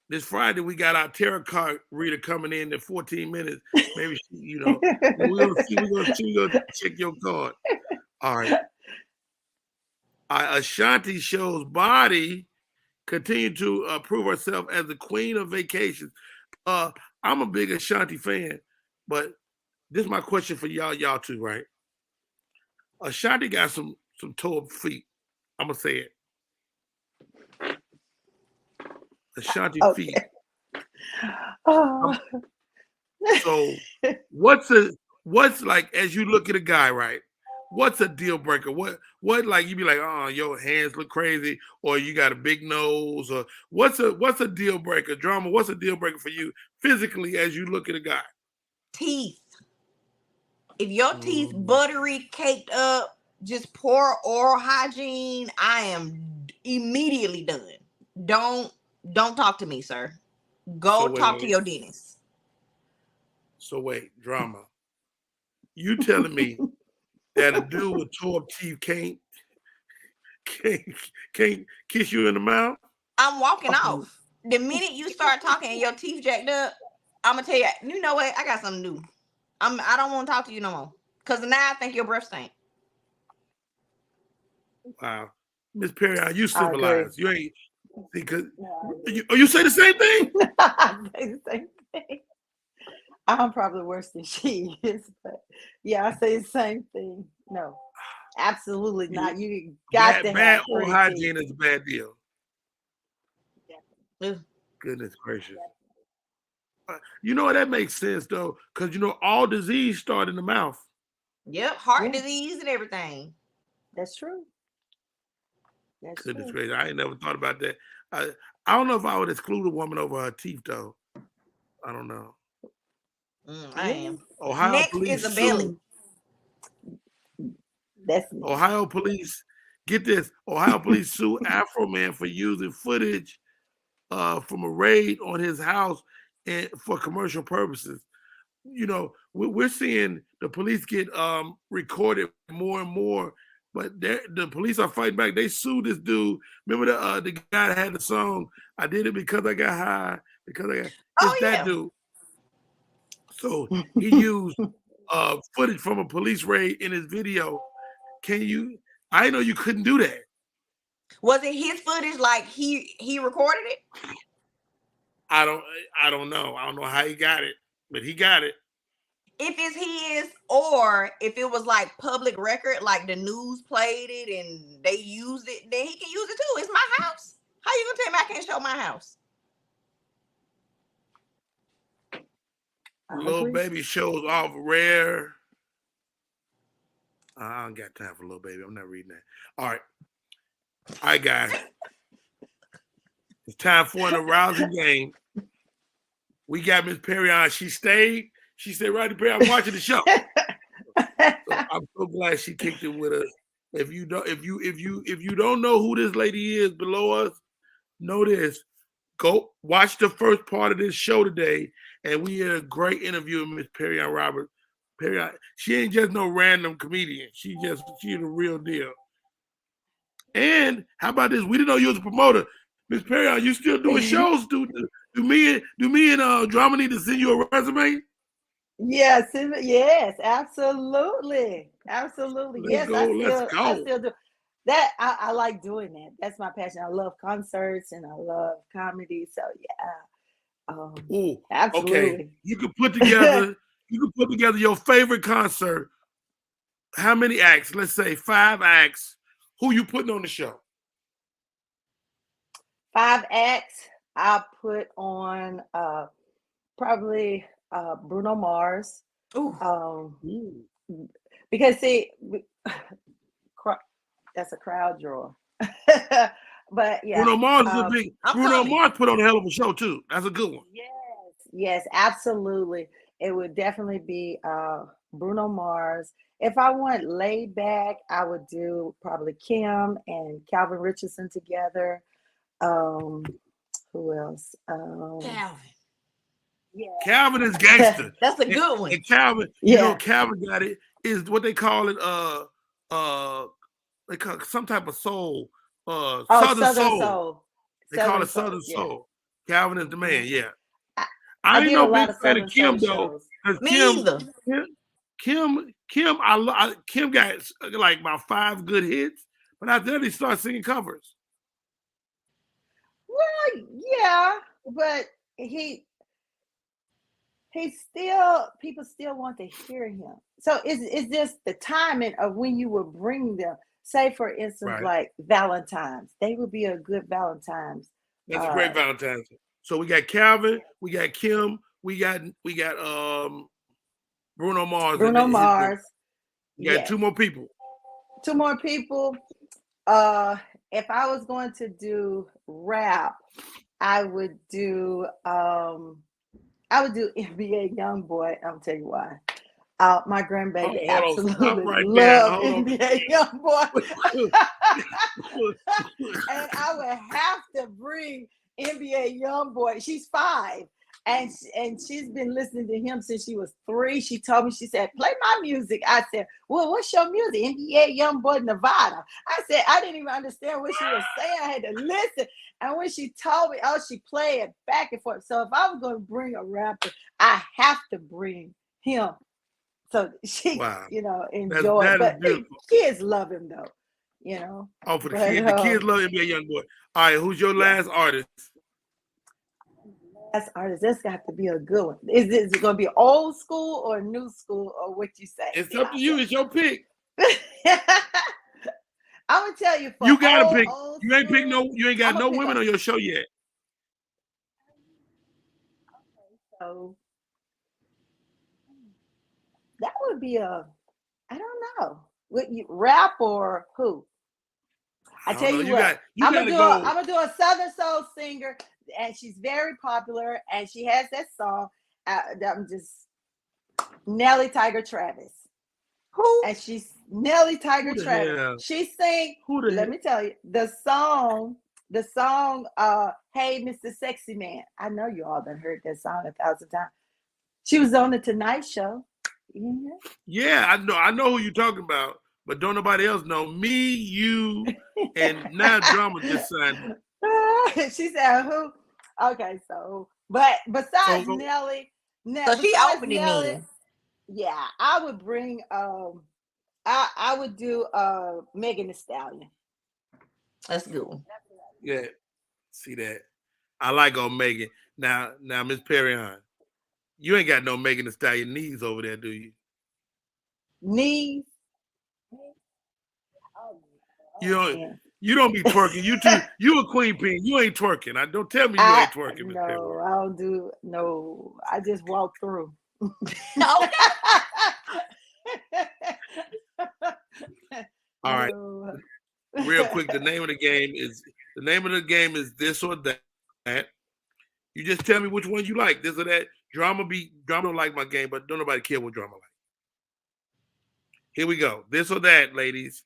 this Friday we got our tarot card reader coming in 14 minutes. Maybe we're gonna check your card. All right. Ashanti shows body continue to prove herself as the queen of vacations. I'm a big Ashanti fan, but this is my question for y'all too, right? Ashanti got some toe up feet. I'm gonna say it. Ashanti feet. Oh. So what's like as you look at a guy, right? What's a deal breaker? What like you be like, oh, your hands look crazy, or you got a big nose, or what's a deal breaker? Drama, what's a deal breaker for you physically as you look at a guy? Teeth. If your teeth buttery, caked up, just poor oral hygiene, I am immediately done. Don't talk to me, sir. Go talk to your dentist. So wait, drama. You telling me that a dude with toe up teeth can't kiss you in the mouth? I'm walking off. The minute you start talking and your teeth jacked up, I'm gonna tell you, you know what? I got something new. I don't want to talk to you no more. Cause now I think your breath stink. Wow. Miss Perrion, you civilized. You ain't because you say the same thing? I say the same thing. I'm probably worse than she is, but yeah, I say the same thing. No, absolutely not. You got to have bad oral hygiene is a bad deal. Yeah. Goodness gracious. You know what? That makes sense though, because all disease start in the mouth. Yep, heart disease and everything. That's true. Goodness gracious, I ain't never thought about that. I don't know if I would exclude a woman over her teeth though. I don't know. I am. Ohio Next police is a belly. Ohio police, get this. Ohio police sue Afro man for using footage from a raid on his house and for commercial purposes. We're seeing the police get recorded more and more, but the police are fighting back. They sued this dude. Remember the guy that had the song, I did it because I got high, that dude. So he used footage from a police raid in his video. I know you couldn't do that. Was it his footage? Like he recorded it? I don't know. I don't know how he got it, but he got it. If it's his, or if it was like public record, like the news played it and they used it, then he can use it too. It's my house. How you gonna tell me I can't show my house? Little Baby shows off rare. I don't got time for Little Baby. I'm not reading that. All right, guys. It's time for an arousing game. We got Miss Perrion. She stayed. She said, "Rodney Perrion, I'm watching the show." So I'm so glad she kicked it with us. If you don't know who this lady is below us, know this. Go watch the first part of this show today, and we had a great interview with Miss Perrion Roberts. Perrion, she ain't just no random comedian. She's the real deal. And how about this? We didn't know you was a promoter. Miss Perrion, you still doing shows? Do me and Drama need to send you a resume? Yes, absolutely. Let's Yes, go. I still do. that I like doing that. That's my passion. I love concerts and I love comedy. So yeah, Ooh, okay. absolutely. You could put together your favorite concert. How many acts? Let's say 5 acts. Who you putting on the show? 5 acts. I put on probably Bruno Mars. Ooh. Because see, that's a crowd drawer. But yeah, Bruno Mars is a big. I'm Bruno coming. Mars put on a hell of a show too. That's a good one. yes, absolutely. It would definitely be Bruno Mars. If I went laid back, I would do probably Kim and Calvin Richardson together. Who else? Calvin. Calvin is gangster. That's a good one. And Calvin, you know, Calvin got it. Is what they call it. They call it some type of soul. Southern soul. They call it Southern soul. Calvin is the man. Yeah. I ain't no big fan of Kim though. Me either. Kim, Kim got like about 5 good hits, but after that he started singing covers. Well, yeah, but people still want to hear him. So it's just the timing of when you will bring them. Say for instance, like Valentine's, they would be a good Valentine's. That's a great Valentine's. So we got Calvin, we got Kim, we got Bruno Mars. Bruno Mars. You got 2 more people. 2 more people. If I was going to do rap, I would do NBA Youngboy. I'll tell you why. My grandbaby absolutely loved NBA Youngboy. And I would have to bring NBA Youngboy. She's 5. And she's been listening to him since she was 3. She told me, she said, play my music. I said, well, what's your music? NBA Youngboy Nevada. I said, I didn't even understand what she was saying. I had to listen. And when she told me, she played it back and forth. So if I was going to bring a rapper, I have to bring him. So she, enjoy it. But the kids love him though, Oh, for the kids. The kids love NBA Youngboy. All right, who's your last artist? Last artist, that's got to be a good one. Is it going to be old school or new school or what you say? It's up to you. It's your pick. I'm gonna tell you. You gotta pick. You ain't pick no. You ain't got no women on your show yet. So that would be I don't know. Would you rap or who? I tell you what. I'm gonna do a Southern soul singer, and she's very popular, and she has that song. I'm just Nelly Tiger Travis. Who? And she's Nelly Tiger Travis. Hell? She sing. Let me tell you the song. Hey, Mr. Sexy Man. I know you all done heard that song 1,000 times. She was on the Tonight Show. Yeah, I know who you're talking about, but don't nobody else know. Me, you, and now Drama just signed. She said who? Okay, so but besides Nelly, so she opening me. Yeah, I would bring I would do Megan Thee Stallion. That's a good one. Yeah, see that. I like old Megan. Now Miss Perrion, you ain't got no Megan Thee Stallion knees over there, do you? Knees? You don't be twerking. You a Queen Pin. You ain't twerking. Don't tell me you ain't twerking, Miss Perrion. No, I don't do no. I just walk through. No. All right. Real quick, the name of the game is this or that. You just tell me which one you like, this or that. Drama don't like my game, but don't nobody care what Drama like. Here we go. This or that, ladies.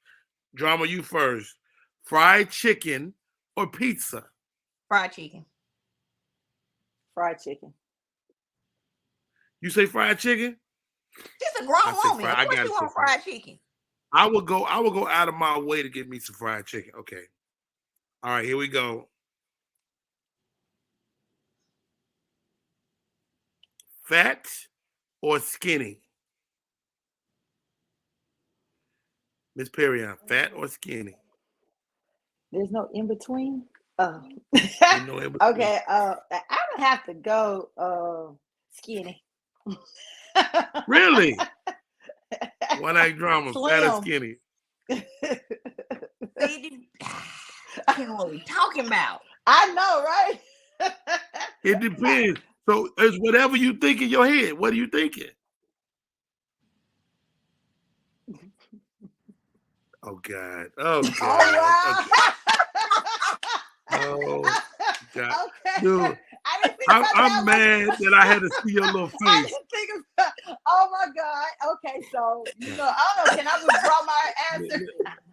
Drama, you first. Fried chicken or pizza? Fried chicken. Fried chicken. You say fried chicken? She's a grown woman. Of course you want fried chicken. I will go out of my way to get me some fried chicken. Okay. All right, here we go. Fat or skinny? Miss Perrion, fat or skinny? There's no in between. Oh. Ain't no in between. Okay. I would have to go skinny. Really? One act drama, fat or Slim. skinny. See, you know what we talking about. I know, right? It depends. So it's whatever you think in your head. What are you thinking? Oh God. Oh God. Oh wow. Oh God. Okay. Dude, I didn't think about I'm that mad one. that I had to see your little I face. didn't think about. Oh my God. Okay, so I don't know. Can I withdraw my answer?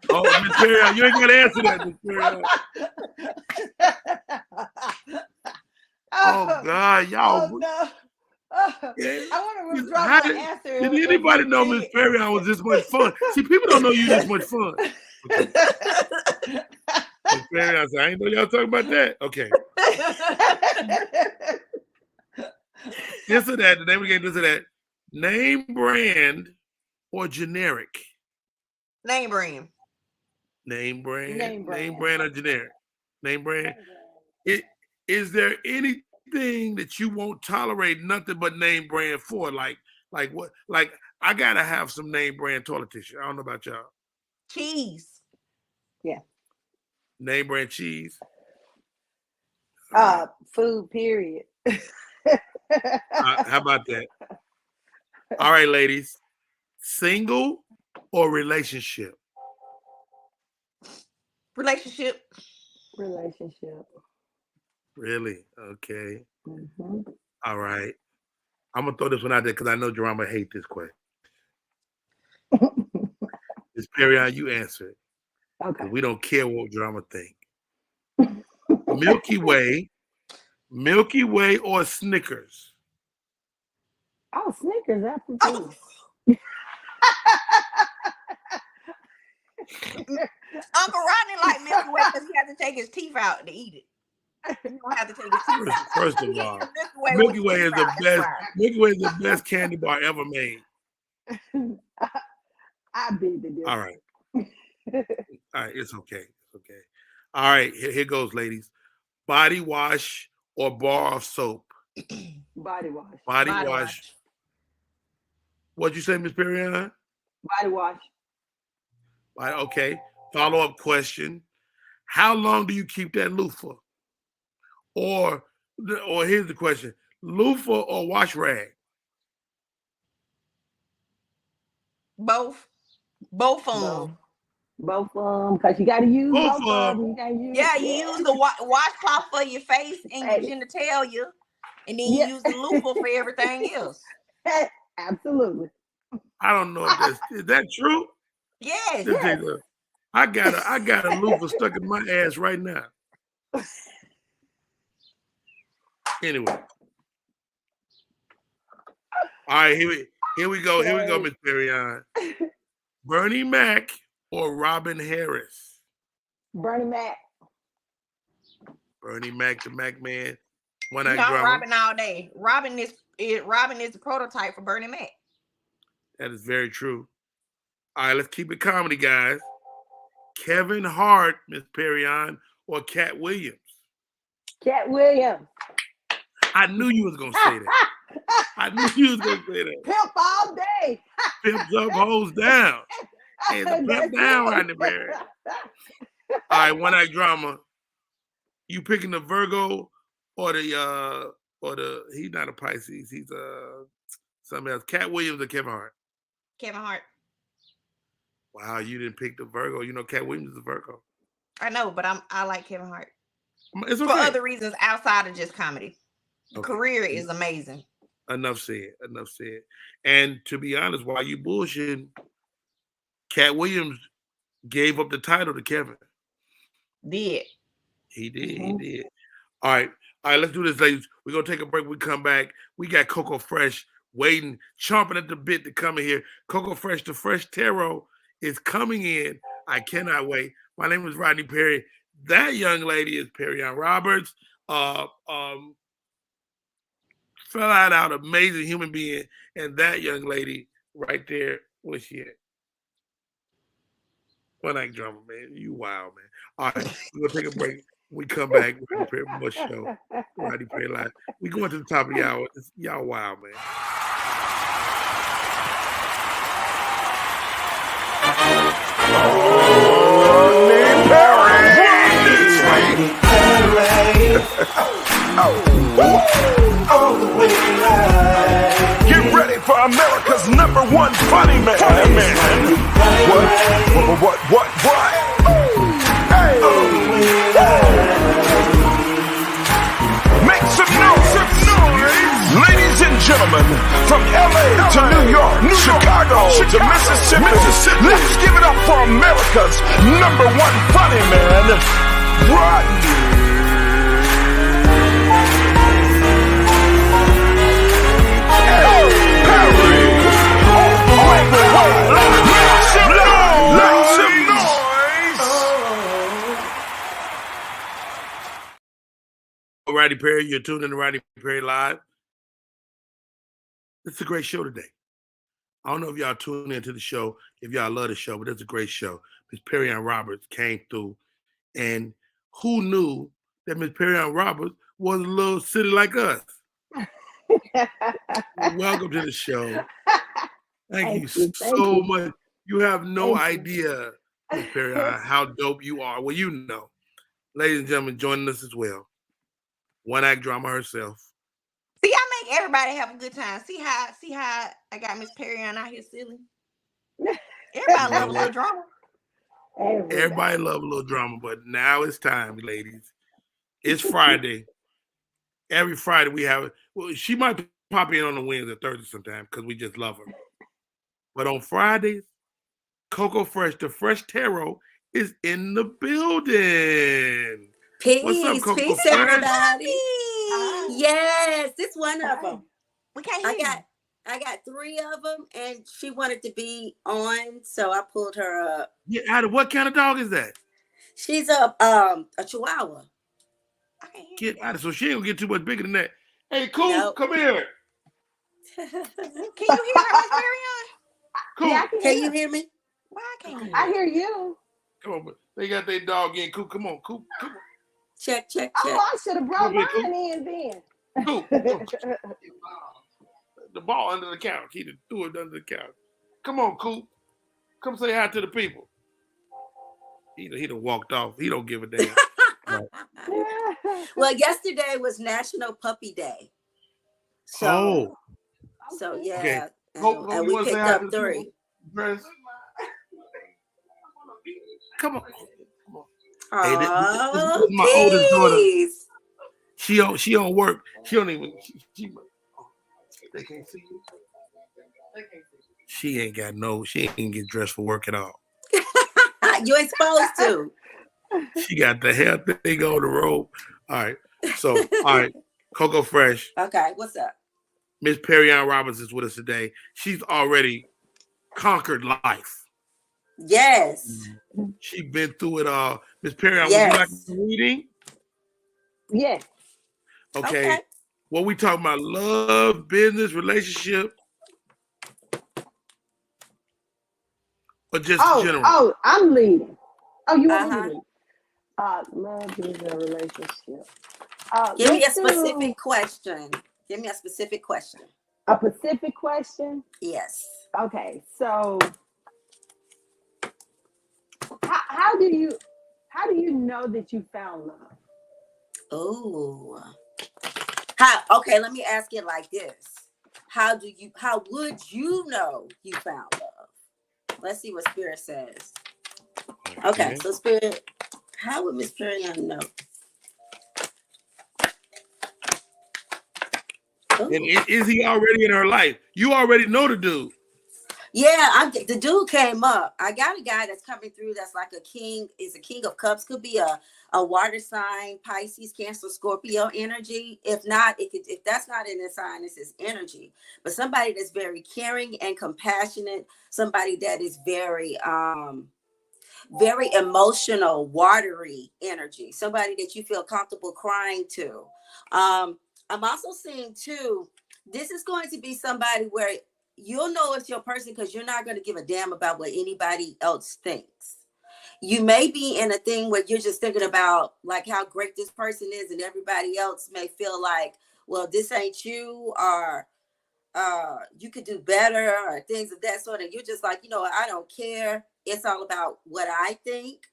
Oh, Miss Perrion, you ain't gonna answer that, Miss Perrion. Oh God, y'all. Oh no. Yeah. I want to withdraw How my did answer. anybody know Miss Perrion was this much fun? See, people don't know you this much fun. Okay. Miss Perrion said, I ain't know y'all talking about that. Okay. This or that. The name of the game, this or that. Name brand or generic? Name brand. Name brand. Name Name brand. brand or generic? Name brand. Is there anything that you won't tolerate nothing but name brand for? Like what? Like I gotta have some name brand toilet tissue. I don't know about y'all. Cheese. Yeah. Name brand cheese. Food. Period. How about that? All right, ladies. Single or relationship? Relationship. Relationship. Really? Okay. Mm-hmm. All right. I'm gonna throw this one out there because I know Drama hate this question. Miss Perrion, you answer it. Okay. We don't care what Drama think. Milky Way or Snickers? Oh, Snickers, absolutely. Uncle Rodney like Milky Way because he has to take his teeth out to eat it. You don't have to take his teeth out. First of all, Milky Milky Way is the best. Milky Way is the best candy bar ever made. I beat the difference. All right. All right, it's okay. It's okay. All right, here goes, ladies. Body wash or bar of soap? Body wash. Body wash. What'd you say, Miss Perrion? Body wash. Okay. Follow-up question. How long do you keep that loofah? Or here's the question: loofah or wash rag? Both of them. Both of them, because you got to use both of them. Yeah, you use the washcloth for your face and your genitalia, and then you use the loofah for everything else. Absolutely. I don't know if is that true? Yes. I got a loofah stuck in my ass right now. Anyway. All right, here we go. Here we go, Miss Perrion. Bernie Mac or Robin Harris? Bernie Mac. Bernie Mac, the Mac man. One act drama. Robin all day. Robin is the prototype for Bernie Mac. That is very true. All right, let's keep it comedy, guys. Kevin Hart, Miss Perrion, or Cat Williams? Cat Williams. I knew you was gonna say that. I knew you was gonna say that. Pimp all day. Pimps up, hoes down. Hey, the pimp down, Rodney Perry. All right, one act drama. You picking the Virgo or the he's not a Pisces, he's something else. Cat Williams or Kevin Hart? Kevin Hart. Wow, you didn't pick the Virgo. You know Cat Williams is a Virgo. I know, but I like Kevin Hart. It's okay. For other reasons outside of just comedy. Okay. Career is amazing. Enough said. And to be honest, while you bullshitting, Cat Williams gave up the title to Kevin. Did. He did. Mm-hmm. He did. All right, let's do this, ladies. We're going to take a break. We come back. We got Coco Fresh waiting, chomping at the bit to come in here. Coco Fresh, the Fresh Tarot is coming in. I cannot wait. My name is Rodney Perry. That young lady is Perrion Roberts. Fell out, amazing human being. And that young lady right there, where's she at? One act drama, man. You wild, man. All right, we're gonna take a break. We come back. We're gonna prepare more show. Rodney Perry Live. We going to the top of the hour. Y'all wild, man. Get ready for America's #1 funny man. What? Hey. Make some noise. Ladies and gentlemen, from LA to New York, Chicago to Mississippi, let's give it up for America's #1 funny man, Rodney. Rodney Perry, you're tuned in to Rodney Perry Live. It's a great show today. I don't know if y'all tune into the show, if y'all love the show, but it's a great show. Miss Perrion Roberts came through, and who knew that Miss Perrion Roberts was a little city like us? Welcome to the show. Thank you so much. You have no idea, Miss Perrion, how dope you are. Well, you know. Ladies and gentlemen, joining us as well. One act drama herself. See, I make everybody have a good time. See how I got Miss Perrion out here silly. Everybody love a little drama. Everybody love a little drama, but now it's time, ladies. It's Friday. Every Friday we have it. Well, she might pop in on the Wednesday or Thursday sometime because we just love her. But on Fridays, Coco Fresh, the Fresh Tarot, is in the building. Peace, what's up, Coco peace, Fresh? everybody. Yes, it's one of them. We can't hear I got 3 of them, and she wanted to be on, so I pulled her up. Yeah, what kind of dog is that? She's a Chihuahua. I can't hear Get you. out of so she ain't gonna get too much bigger than that. Hey, Cool, Nope. come here. Can you hear her, Miss Perrion? Cool, Yeah, Can you hear me? Why I can't hear I you? hear you. come on. They got their dog in. Cool, come on, Cool, come on. Check. Oh, I should have brought Come here, mine in then. Cool. The ball under the couch. He done threw it under the couch. Come on, Cool. Come say hi to the people. He done walked off. He don't give a damn. Well, yesterday was National Puppy Day. So yeah. Okay. And we picked up 3. Dress. Come on. Oh, this is my oldest daughter. peace. She don't work. She don't even. They can't see you. She ain't get dressed for work at all. You ain't supposed to. She got the hair thing on the robe. All right. So, all right. Coco Fresh. Okay, what's up? Miss Perrion Roberts is with us today. She's already conquered life. Yes. She's been through it all. Miss Perrion, Yes. would you like a reading? Yes. Okay. What we talking about? Love, business, relationship, or just general? Oh, I'm leading. Oh, you want me to Uh-huh. lead? Love, business, relationship. Give me a let's do specific question. Give me a specific question. a specific question. Yes. Okay, so how do you know that you found love? Oh. Okay, let me ask it like this. How would you know you found love? Let's see what Spirit says. Okay, so Spirit, how would Miss Perrion know? And is he already in her life? You already know the dude. Yeah, the dude came up. I got a guy that's coming through that's like a king, is a king of cups, could be a water sign, Pisces, Cancer, Scorpio energy. If not, if that's not in his sign, it's his energy. But somebody that's very caring and compassionate, somebody that is very very emotional, watery energy, somebody that you feel comfortable crying to. I'm also seeing too, this is going to be somebody where you'll know it's your person because you're not going to give a damn about what anybody else thinks. you may be in a thing where you're just thinking about like how great this person is, and everybody else may feel like, well, this ain't you, or you could do better, or things of that sort. And you're just like, I don't care. It's all about what I think.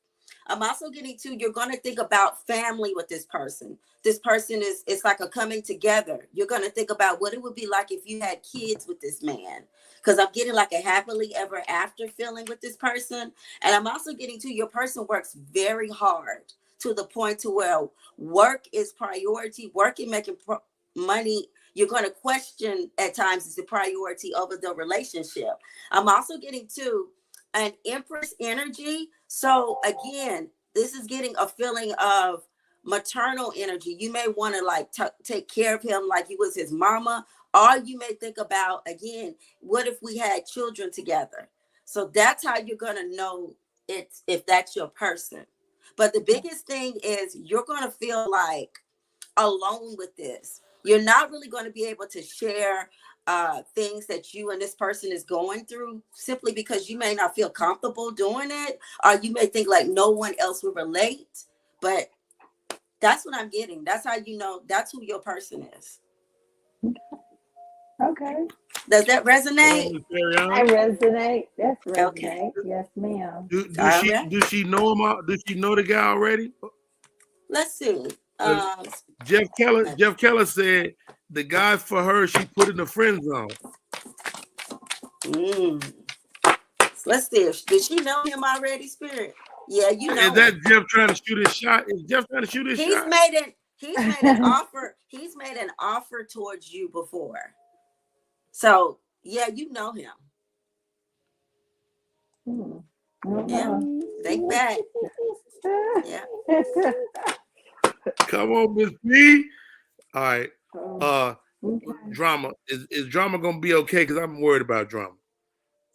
I'm also getting to, you're going to think about family with this person. This person it's like a coming together. You're going to think about what it would be like if you had kids with this man. Because I'm getting like a happily ever after feeling with this person. And I'm also getting to, your person works very hard to the point to where work is priority. Work and making money, you're going to question at times is the priority over the relationship. I'm also getting to an Empress energy. So again, this is getting a feeling of maternal energy. You may want to like take care of him like he was his mama, or you may think about, again, what if we had children together? So that's how you're going to know it's if that's your person. But the biggest thing is you're going to feel like alone with this. You're not really going to be able to share things that you and this person is going through, simply because you may not feel comfortable doing it, or you may think like no one else will relate. But that's what I'm getting. That's how you know that's who your person is. Okay. Does that resonate? I resonate. That's resonate. Okay. Yes, ma'am. Does she know him? Does she know the guy already? Let's see. Jeff Keller said the guy for her she put in the friend zone. Let's see. Did she know him already, Spirit? Yeah, you know. Is that Jeff trying to shoot his shot? Is Jeff trying to shoot his shot? He's made an offer. He's made an offer towards you before. So yeah, you know him. Yeah. Think back. Yeah. Come on, Miss P. All right. Drama. Is drama gonna be okay? Because I'm worried about drama.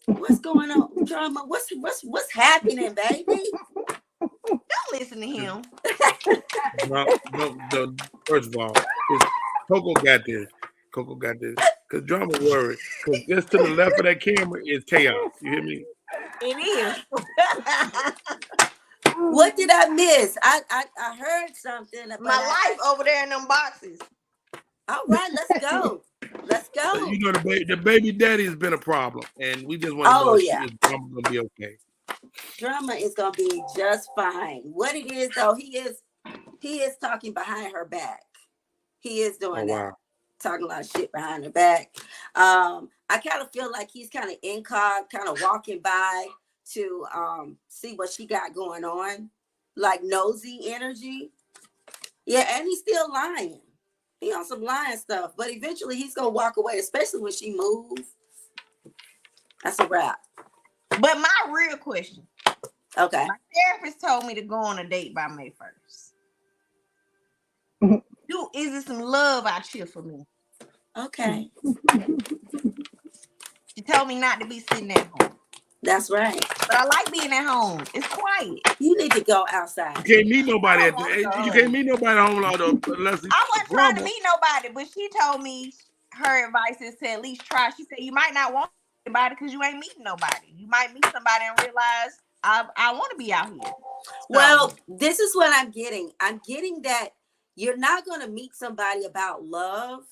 What's going on? Drama. What's happening, baby? Don't listen to him. No, first of all, Coco got this. Because drama worried. Because just to the left of that camera is chaos. You hear me? It is. What did I miss? I heard something about my life over there in them boxes. All right, let's go. Let's go. You know, the baby daddy has been a problem, and we just want to know if drama gonna be okay. Drama is gonna be just fine. What it is though, he is talking behind her back. He is doing that. Talking a lot of shit behind her back. I kind of feel like he's kind of incog, kind of walking by to see what she got going on, like nosy energy. Yeah, and he's still lying. He on some lying stuff, but eventually he's gonna walk away, especially when she moves. That's a wrap. But my real question. Okay. My therapist told me to go on a date by May 1st. Is it some love out here for me? Okay. She told me not to be sitting at home. That's right. But I like being at home. It's quiet. You need to go outside. You can't meet nobody you can't meet nobody at home unless I wasn't trying to meet nobody, but she told me her advice is to at least try. She said you might not want anybody because you ain't meeting nobody. You might meet somebody and realize I want to be out here. So, well, this is what I'm getting. I'm getting that you're not going to meet somebody about love.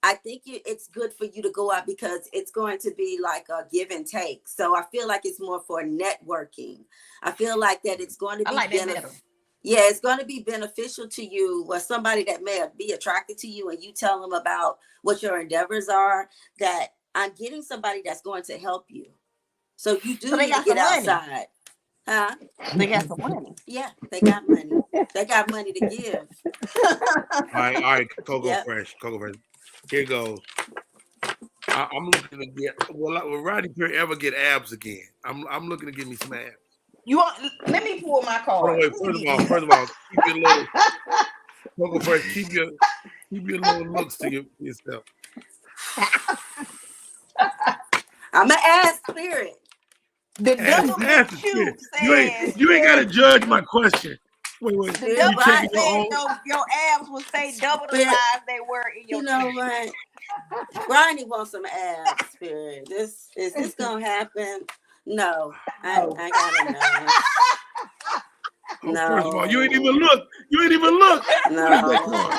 I think it's good for you to go out because it's going to be like a give and take. So I feel like it's more for networking. I feel like that it's going to be it's going to be beneficial to you, or somebody that may be attracted to you, and you tell them about what your endeavors are. That I'm getting somebody that's going to help you. So you do need to get outside. Huh? They got some money. Yeah, they got money. They got money to give. All right, Coco Fresh. Here goes. I'm looking to get. Will Rodney Perry ever get abs again? I'm looking to get me some abs. You want? Let me pull my card. First of all, keep your little Coco Fresh. Keep your little looks to yourself. I'm an ass spirit. The double cute says you ain't gotta judge my question. Wait. The double said your abs will stay double the size they were in your. You know what? Rodney wants some abs, spirit. Is this gonna happen? No, I gotta know. No. First of all, you ain't even look. You ain't even look. No. What is that card?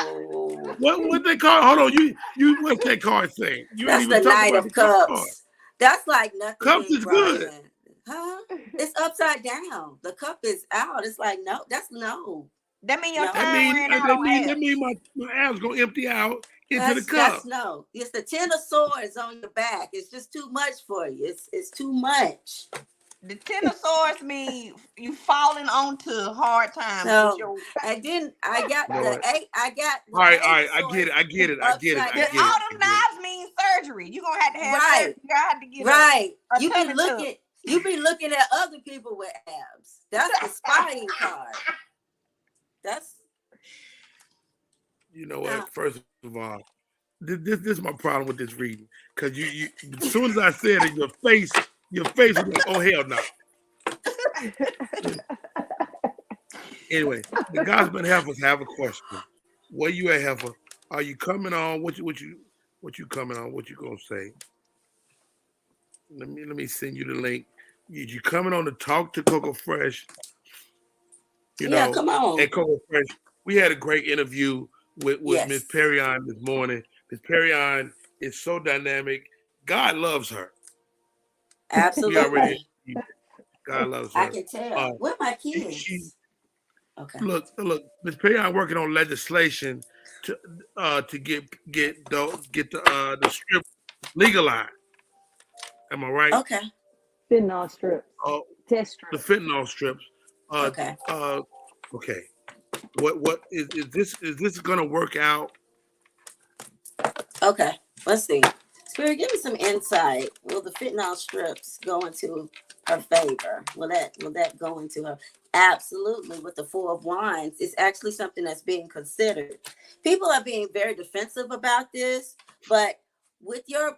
What they call? Hold on. You what's that card saying? You That's ain't even the talking Knight about of the card. Cups. That's like nothing Cups being is brought good. in. Huh? It's upside down. The cup is out. It's like no. That's no. That mean your No. time ran out on That abs. mean my abs gonna empty out into the That's cup. no. It's the 10 of swords on your back. It's just too much for you. It's too much. The 10 of swords mean you falling onto hard times. So, with your, and then I got No, the eight. I got the All right. eight I get it. all them knives mean surgery. You're gonna have to have Right. surgery. You gotta have to get right. a You tummy be tuck. looking. You be looking at other people with abs. That's the spying card. That's. You know what? First of all, this is my problem with this reading. Because you as soon as I said it, your face was like, oh hell no. Anyway, the Gospel Heifers have a question. Where you at, Heifer? Are you coming on? What you coming on? What you gonna say? Let me send you the link. You coming on to talk to Coco Fresh? You know, come on. At Coco Fresh, we had a great interview with Yes. Miss Perrion this morning. Miss Perrion is so dynamic. God loves her. Absolutely. We already. God loves her. I can tell. Where my kids? Okay. Look, Miss Perrion working on legislation to get the strip legalized. Am I right? Okay. Fentanyl strips. Test strips. The fentanyl strips. Okay. Okay. What is this gonna work out? Okay. Let's see. Spirit, give me some insight. Will the fentanyl strips go into her favor? Will that go into her? Absolutely. With the Four of Wands, it's actually something that's being considered. People are being very defensive about this, but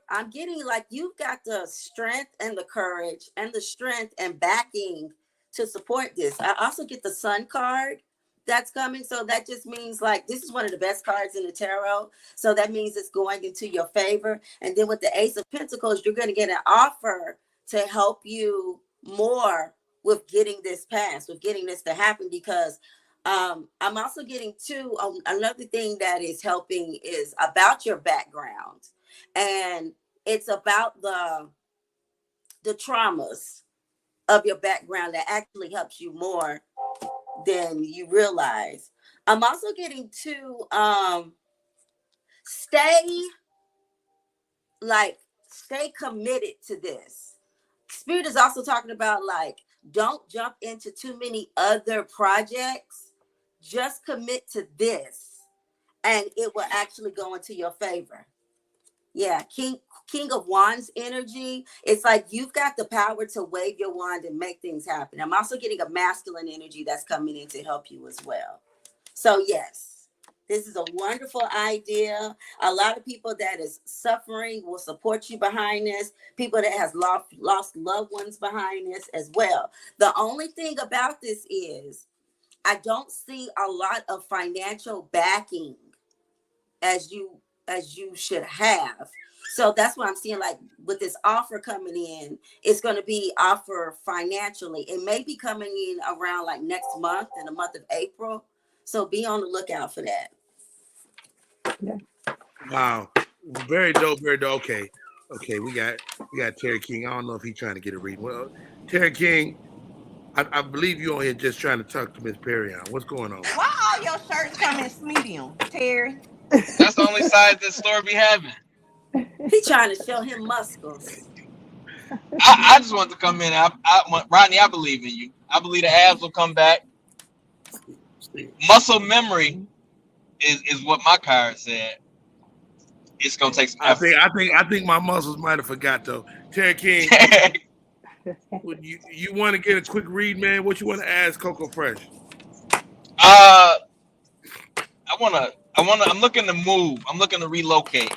I'm getting like you've got the strength and the courage and the strength and backing to support this. I also get the Sun card that's coming. So that just means like this is one of the best cards in the tarot. So that means it's going into your favor. And then with the Ace of Pentacles, you're going to get an offer to help you more with getting this passed, with getting this to happen, because I'm also getting too another thing that is helping is about your background, and it's about the traumas of your background that actually helps you more than you realize. I'm also getting to stay committed to this. Spirit is also talking about like don't jump into too many other projects. Just commit to this and it will actually go into your favor. Yeah, King of Wands energy. It's like you've got the power to wave your wand and make things happen. I'm also getting a masculine energy that's coming in to help you as well. So yes, this is a wonderful idea. A lot of people that is suffering will support you behind this. People that has lost loved ones behind this as well. The only thing about this is I don't see a lot of financial backing as you should have. So that's what I'm seeing, like with this offer coming in, it's going to be offer financially. It may be coming in around like next month, in the month of April. So be on the lookout for that. Yeah. Wow. Very dope, very dope. Okay, we got Terry King. I don't know if he's trying to get a read. Well, Terry King, I believe you on here just trying to talk to Miss Perrion. What's going on? Why all your shirts come in medium, Terry? That's the only size this store be having. He's trying to show him muscles. I just want to come in. Rodney, I believe in you. I believe the abs will come back. Muscle memory is what my card said. It's gonna take some effort. I think my muscles might have forgot though. Terry King, you want to get a quick read, man? What you want to ask Coco Fresh? I'm looking to move. I'm looking to relocate.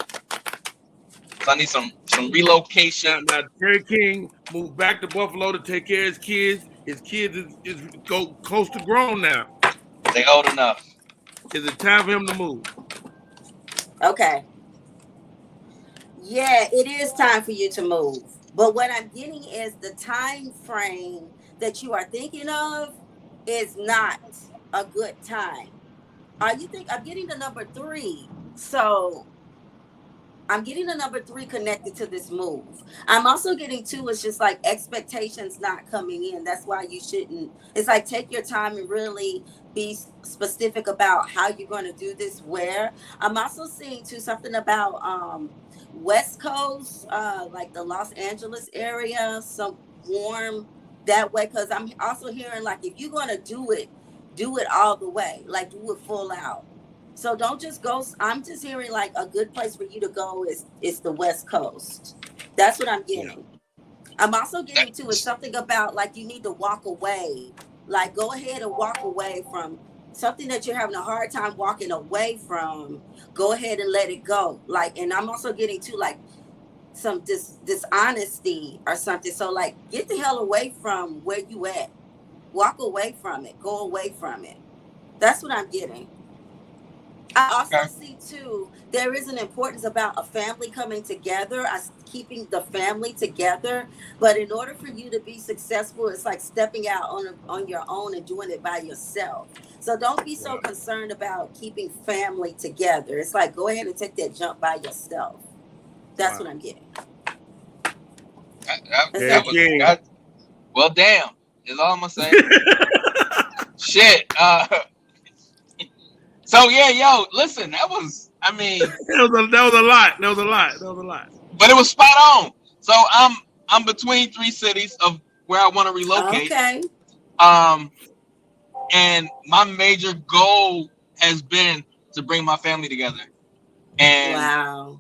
So I need some relocation. Now Terry King moved back to Buffalo to take care of his kids. His kids is go close to grown now. They old enough. Is it time for him to move? Okay. Yeah, it is time for you to move. But what I'm getting is the time frame that you are thinking of is not a good time. You think I'm getting the number 3? So I'm getting the number 3 connected to this move. I'm also getting 2. It's just like expectations not coming in. That's why you shouldn't. It's like take your time and really be specific about how you're going to do this. Where I'm also seeing too something about West Coast, like the Los Angeles area, some warm that way. Because I'm also hearing like if you're going to do it all the way, like do it full out. So don't just go. I'm just hearing like a good place for you to go is the West Coast. That's what I'm getting. I'm also getting to is something about like you need to walk away. Like go ahead and walk away from something that you're having a hard time walking away from. Go ahead and let it go. Like, and I'm also getting to like some dishonesty or something. So like get the hell away from where you at. Walk away from it. Go away from it. That's what I'm getting. I also see too, there is an importance about a family coming together, keeping the family together. But in order for you to be successful, it's like stepping out on your own and doing it by yourself. So don't be so concerned about keeping family together. It's like go ahead and take that jump by yourself. That's what I'm getting. Well, damn, is all I'm gonna say. Shit. So yeah, yo, listen, that was a lot. But it was spot on. So I'm between 3 cities of where I want to relocate. Okay. And my major goal has been to bring my family together. And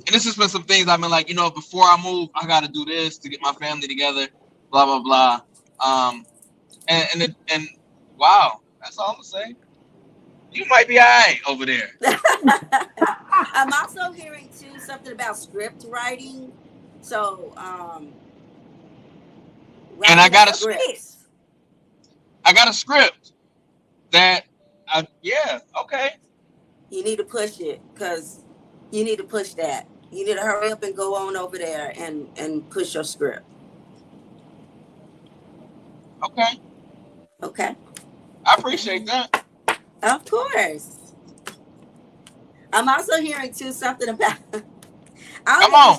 and this has been some things I've been like, before I move, I got to do this to get my family together. Blah blah blah. And wow, that's all I'm gonna say. You might be all right over there. I'm also hearing too something about script writing. So, and I got a script. I got a script that, okay. You need to push it because you need to push that. You need to hurry up and go on over there and push your script. Okay. Okay. I appreciate that. Of course. I'm also hearing too something about. Come on,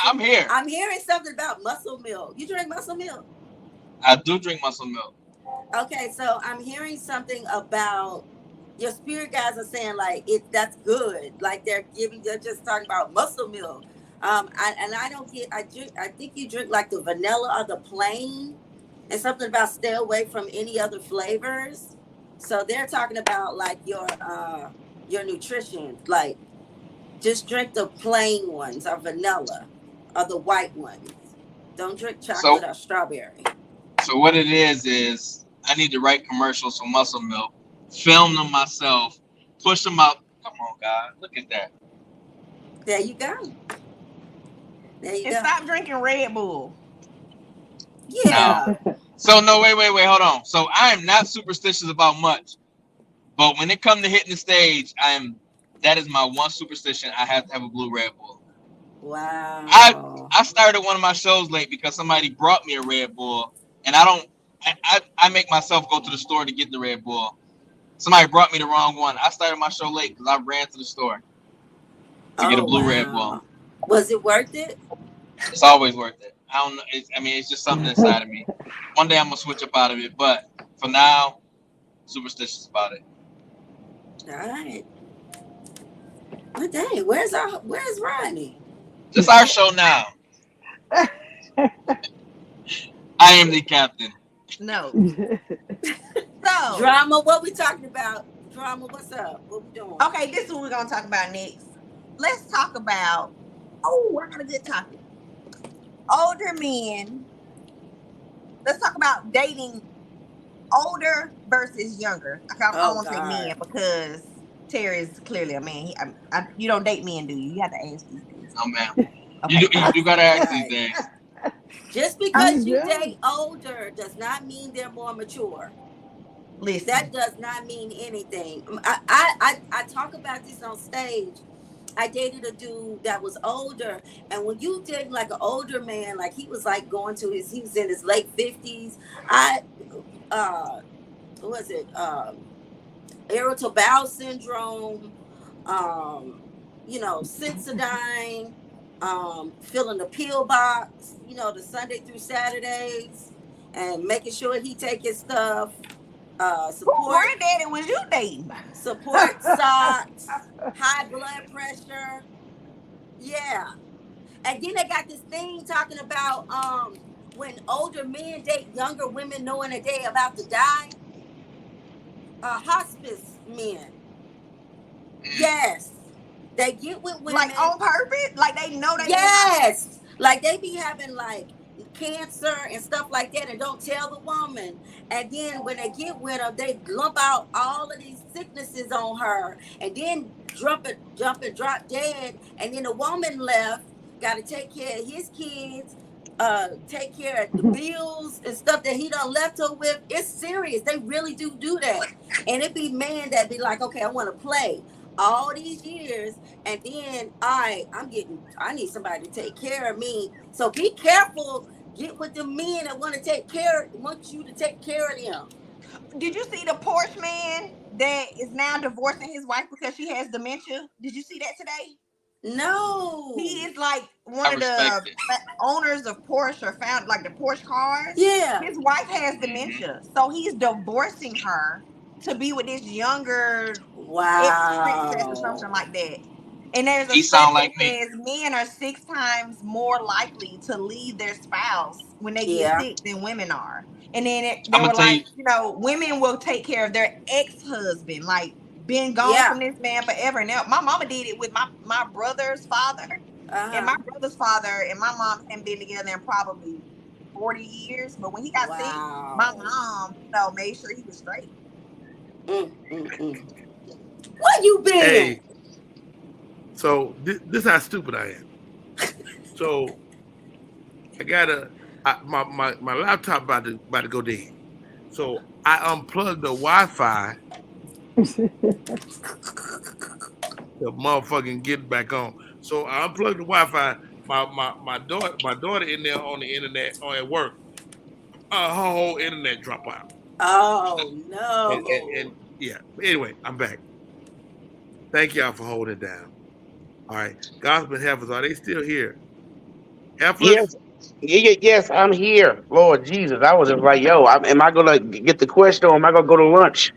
I'm here. I'm hearing something about muscle milk. You drink muscle milk? I do drink muscle milk. Okay, so I'm hearing something about your spirit guys are saying like that's good. Like they're just talking about muscle milk. I think you drink like the vanilla or the plain, and something about stay away from any other flavors. So they're talking about like your nutrition, like just drink the plain ones or vanilla or the white ones. Don't drink chocolate or strawberry. So what it is I need to write commercials for muscle milk, film them myself, push them out. Come on, God, look at that. There you go. And stop drinking Red Bull. Yeah. No. So no, wait, hold on. So I am not superstitious about much, but when it comes to hitting the stage, that is my one superstition. I have to have a blue Red Bull. Wow. I started one of my shows late because somebody brought me a Red Bull, and I make myself go to the store to get the Red Bull. Somebody brought me the wrong one. I started my show late because I ran to the store to get a blue Red Bull. Was it worth it? It's always worth it. I don't know. It's just something inside of me. One day I'm gonna switch up out of it, but for now, superstitious about it. All right. Well, dang, where's Rodney? It's our show now. I am the captain. No. So drama. What we talking about? Drama. What's up? What we doing? Okay, this is what we're gonna talk about next. Let's talk about. Oh, I got a good topic. Older men. Let's talk about dating older versus younger. I won't say men because Terry is clearly a man. You don't date men, do you? You have to ask these things. No, ma'am. Okay. You gotta ask these things. Just because you date older does not mean they're more mature. Listen. That does not mean anything. I talk about this on stage. I dated a dude that was older, and when you date like an older man, like he was like he was in his late 50s. what was it? Irritable bowel syndrome, Sensodyne, filling the pill box, the Sunday through Saturdays, and making sure he take his stuff. Support. Granddaddy was you dating? Support socks, high blood pressure. Yeah. And then they got this thing talking about when older men date younger women knowing that they about to die. Hospice men. Yes. They get with women. Like on purpose? Like they know they Yes. Like they be having like cancer and stuff like that and don't tell the woman. And then when they get with her, they lump out all of these sicknesses on her and then jump and drop dead. And then the woman left, got to take care of his kids, take care of the bills and stuff that he done left her with. It's serious. They really do that. And it be men that be like, okay, I want to play all these years, and then I need somebody to take care of me. So be careful. Get with the men that want you to take care of them. Did you see the Porsche man that is now divorcing his wife because she has dementia? Did you see that today? No. He is like one of the owners of Porsche, or found like the Porsche cars. Yeah. His wife has dementia, so he's divorcing her to be with this younger ex-princess or something like that. And there's a study that says men are 6 times more likely to leave their spouse when they get sick than women are. And then they were like, women will take care of their ex-husband, like been gone from this man forever. Now, my mama did it with my brother's father. And my brother's father and my mom haven't been together in probably 40 years. But when he got sick, my mom, made sure he was straight. Where you been? Hey, so this how stupid I am. So I gotta my laptop about to go dead. So I unplugged the Wi-Fi. The motherfucking get back on. So I unplugged the Wi-Fi. My daughter in there on the internet at work. Her whole internet drop out. Oh no! And yeah. Anyway, I'm back. Thank y'all for holding it down. All right, Gospel Heifers, are they still here? Heifers? Yes, I'm here. Lord Jesus, I was just like, yo, am I gonna get the question, or am I gonna go to lunch?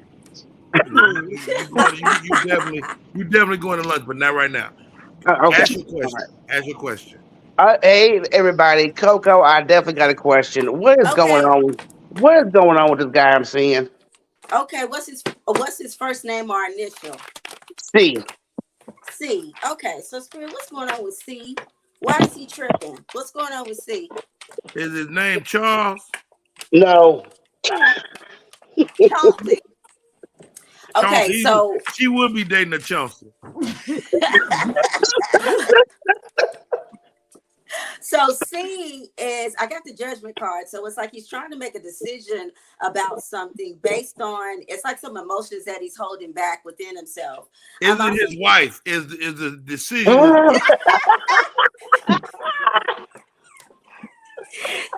You definitely going to lunch, but not right now. Okay. Ask your question. Right. Ask your question. Hey, everybody, Coco, I definitely got a question. What is going on? What is going on with this guy I'm seeing? Okay, what's his first name or initial? C. C. Okay, so Spirit, what's going on with C? Why is he tripping? What's going on with C? Is his name Charles? No. Chauncey. Okay, Chauncey, so she would be dating a Chauncey. So C is, I got the judgment card. So it's like he's trying to make a decision about something based on, it's like some emotions that he's holding back within himself. Is it his wife? Is the decision?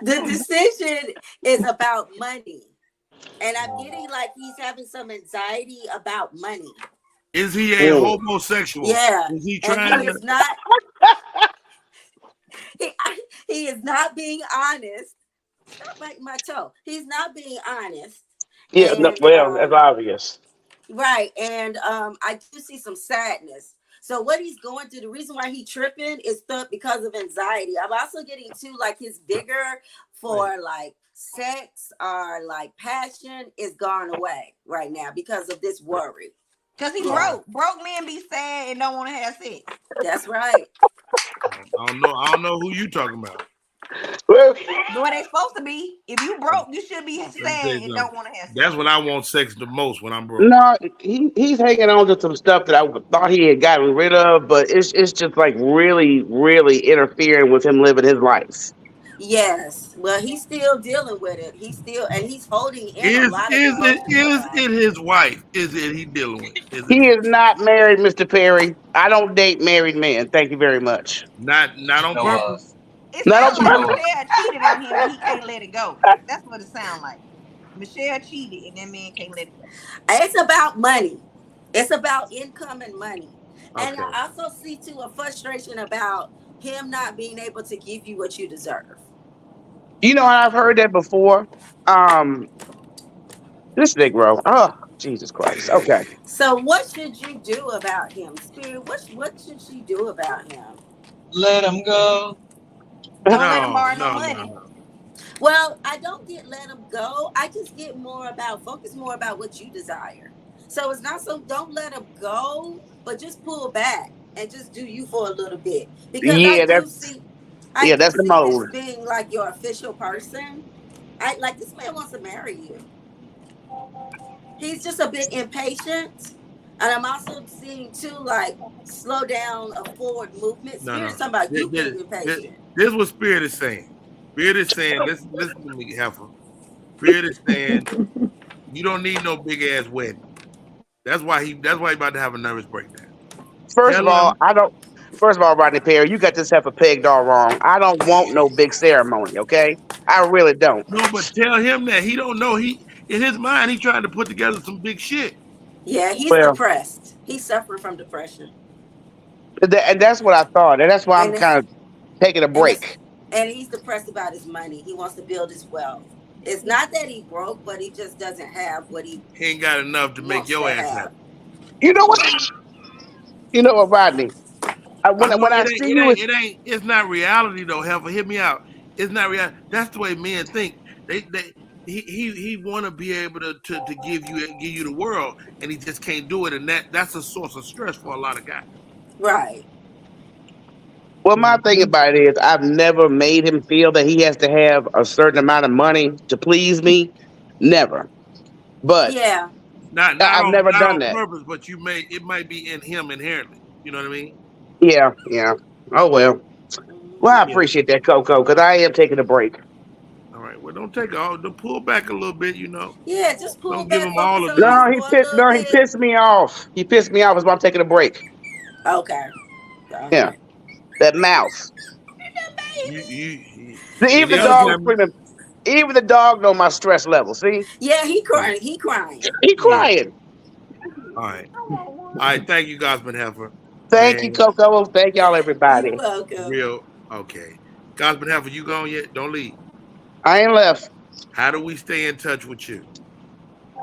The decision is about money. And I'm getting like he's having some anxiety about money. Is he a homosexual? Yeah. Is he trying to... not, he is not being honest. Stop biting my toe. He's not being honest. Yeah, that's obvious. Right. And I do see some sadness. So what he's going through, the reason why he's tripping is because of anxiety. I'm also getting to like his vigor for like sex or like passion is gone away right now because of this worry. Because he broke. Broke men be sad and don't want to have sex. That's right. I don't know who you talking about. The way they supposed to be. If you broke, you should be sad and don't want to have sex. That's when I want sex the most, when I'm broke. No, he's hanging on to some stuff that I thought he had gotten rid of, but it's just like really, really interfering with him living his life. Yes. Well, he's still dealing with it. He's holding in a lot of Is it his wife? Is it he dealing with? He is not married, Mr. Perry. I don't date married men. Thank you very much. Not on purpose. It sounds like they cheated on him and he can't let it go. That's what it sounds like. Michelle cheated, and that man can't let it go. It's about money. It's about income and money. And Okay. I also see too a frustration about him not being able to give you what you deserve. You know, I've heard that before. This Negro. Oh, Jesus Christ. Okay. So what should you do about him, Spirit? What should she do about him? Let him go. Don't let him borrow no No. money. Well, I don't get let him go. I just get focus more about what you desire. So it's not so don't let him go, but just pull back and just do you for a little bit. Because Yeah, I do that's the see this mode. being like your official person. I like this man wants to marry you. He's just a bit impatient. And I'm also seeing too, like, slow down a forward movement. Spirit is talking about you being impatient. This is what Spirit is saying. Spirit is saying, listen to me, Heifer. Spirit is saying, you don't need no big ass wedding. That's why he about to have a nervous breakdown. First of all, Rodney Perry, you got this heifer pegged all wrong. I don't want no big ceremony, okay? I really don't. No, but tell him that he don't know. He in his mind, he trying to put together some big shit. Yeah, he's depressed. He's suffering from depression. And that's what I thought. And that's why I'm kind of taking a break. And he's depressed about his money. He wants to build his wealth. It's not that he broke, but he just doesn't have what he ain't got enough to make your ass happy. You know what? You know what, Rodney? When I see you, it's not reality though. Heifer, hit me out. It's not reality. That's the way men think. He want to be able to give you the world, and he just can't do it, and that's a source of stress for a lot of guys. Right. Well, my thing about it is I've never made him feel that he has to have a certain amount of money to please me. Never. But yeah, I've never done that. Purpose, but it might be in him inherently. You know what I mean? Yeah. Oh well. Well, I appreciate that, Coco, because I am taking a break. All right. Well, don't pull back a little bit. You know. Yeah, just pull don't back. Give him all of he pissed me off. He pissed me off. That's why I'm taking a break. Okay. Yeah. That mouth. Even the dog know my stress level. See? Yeah, he crying. He crying. All right. Thank you, Gospel Heifer. Thank you, Coco. Thank y'all, everybody. You're welcome. Okay. Gospel Heifer, you gone yet? Don't leave. I ain't left. How do we stay in touch with you?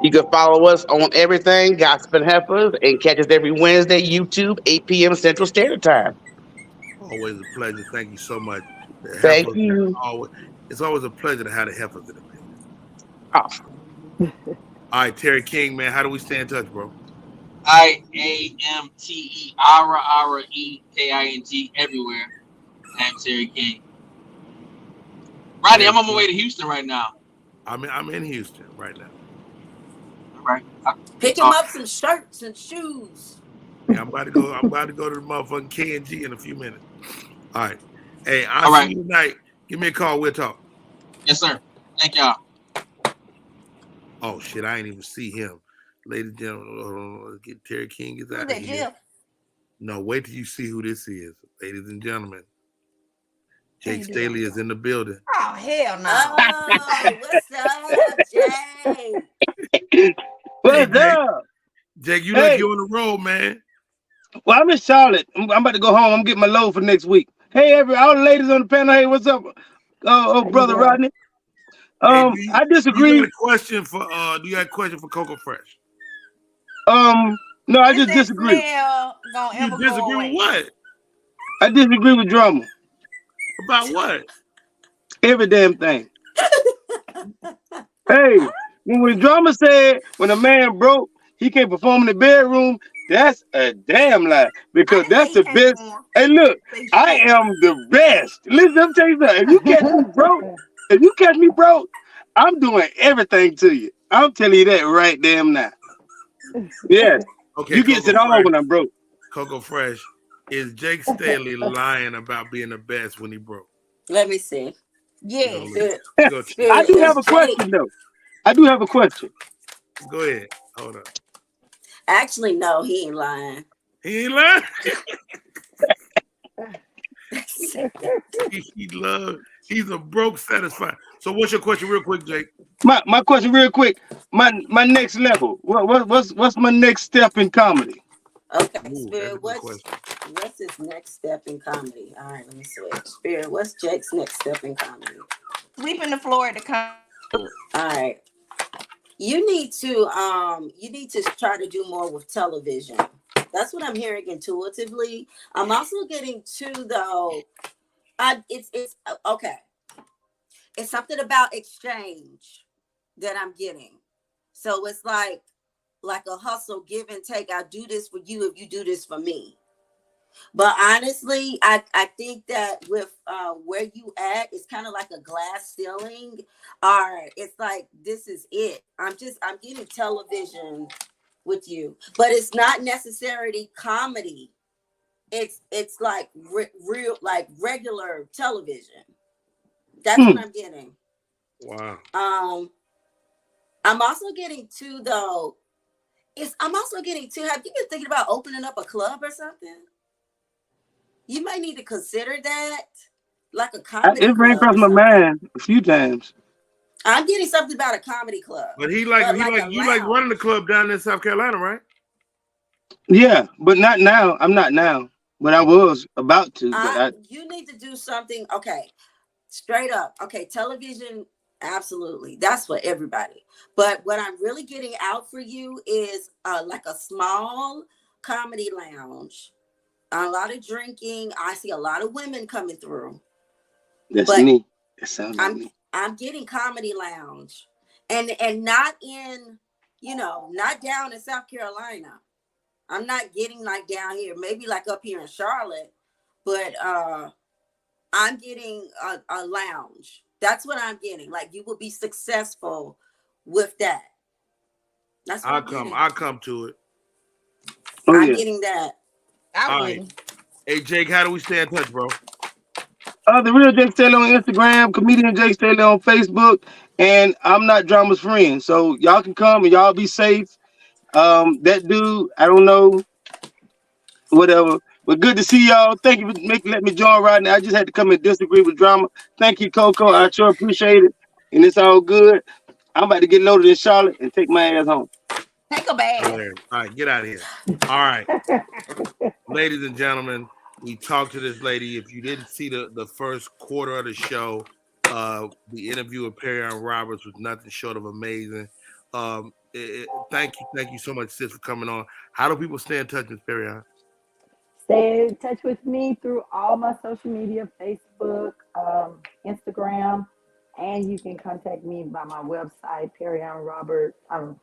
You can follow us on everything, Gospel Heifers, and catch us every Wednesday, YouTube, 8 p.m. Central Standard Time. Always a pleasure. Thank you so much. Thank you. It's always a pleasure to have the Heifers in the building. All right, Terry King, man, how do we stay in touch, bro? IAMTERREKING everywhere. I'm Terry King. Rodney, I'm on my way to Houston right now. I'm in Houston right now. All right. Pick him up some shirts and shoes. Yeah, I'm about to go to the motherfucking K&G in a few minutes. All right. Hey, I'll see you tonight. Give me a call. We'll talk. Yes, sir. Thank y'all. Oh, shit. I ain't even see him. Ladies and gentlemen, let's get Terry King is out of here. No, wait till you see who this is. Ladies and gentlemen, Jake Staley is in the building. Oh, hell no. Oh, what's up, Jake? What's up? Jake, you like you on the road, man. Well, I'm in Charlotte. I'm about to go home. I'm getting my load for next week. Hey, all the ladies on the panel. Hey, what's up? Brother Rodney. I disagree. You got a question for do you have a question for Coco Fresh? No, I just disagree. You disagree with what? I disagree with drama. About what? Every damn thing. Hey, when drama said when a man broke, he can't perform in the bedroom, that's a damn lie. Because that's the best. Hey, look, I am the best. Listen, let me tell you something. If you catch me broke, I'm doing everything to you. I'm telling you that right damn now. Yes. Okay. You get it all when I'm broke. Coco Fresh, is Jake Staley lying about being the best when he broke? Let me see. Yes. I do have a question though. I do have a question. Go ahead. Hold on. Actually, no, he ain't lying. He ain't lying. he He's a broke satisfied. So what's your question, real quick, Jake? My question, real quick. My next level. What's my next step in comedy? Okay, Ooh, Spirit. What's his next step in comedy? All right, let me switch. Spirit. What's Jake's next step in comedy? Sweeping the floor at the All right. You need to try to do more with television. That's what I'm hearing intuitively. I'm also getting to though. It's okay. It's something about exchange that I'm getting. So it's like a hustle, give and take. I'll do this for you if you do this for me. But honestly, I think that with where you at, it's kind of like a glass ceiling. Or it's like, this is it. I'm getting television with you. But it's not necessarily comedy. It's like real, like regular television. That's what I'm getting. Wow. I'm also getting to though. I'm also getting to. Have you been thinking about opening up a club or something? You might need to consider that, like a comedy It ran club across or my something. mind a few times. I'm getting something about a comedy club. But you like running the club down in South Carolina, right? Yeah, but not now. I'm not now, but I was about to. But you need to do something. Okay, straight up. Okay, television. Absolutely, that's for everybody. But what I'm really getting out for you is like a small comedy lounge. A lot of drinking. I see a lot of women coming through. That's me. That sounds like me. I'm getting comedy lounge, and not in, not down in South Carolina. I'm not getting like down here. Maybe like up here in Charlotte, but I'm getting a lounge. That's what I'm getting. Like you will be successful with that. That's what I'll come to it. I'm getting that. I wouldn't. Right. Hey Jake, how do we stay in touch, bro? The real Jake Staley on Instagram, comedian Jake Staley on Facebook, and I'm not Drama's friend. So y'all can come and y'all be safe. That dude, I don't know, whatever. But good to see y'all. Thank you for letting me join Rodney. I just had to come and disagree with Drama. Thank you, Coco. I sure appreciate it. And it's all good. I'm about to get loaded in Charlotte and take my ass home. Take a bath. All right, get out of here. All right. Ladies and gentlemen, we talked to this lady. If you didn't see the first quarter of the show, the interview with Perrion Roberts was nothing short of amazing. Thank you so much, sis, for coming on. How do people stay in touch with Perrion? Stay in touch with me through all my social media, Facebook, Instagram, and you can contact me by my website, Perrion Roberts. I'm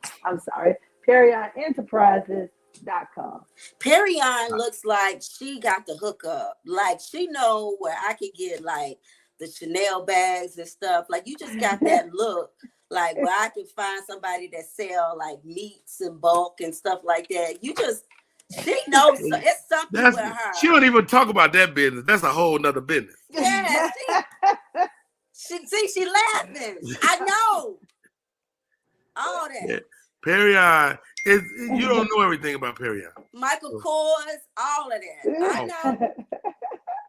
sorry, PerrionEnterprises.com. Perrion looks like she got the hookup. Like she know where I could get like the Chanel bags and stuff. Like you just got that look. Like where I can find somebody that sell like meats in bulk and stuff like that. She knows it's something with her. She don't even talk about that business. That's a whole nother business. Yeah, she laughing. I know all that. Yeah. Perrion you don't know everything about Perrion. Michael Kors, all of that. I know.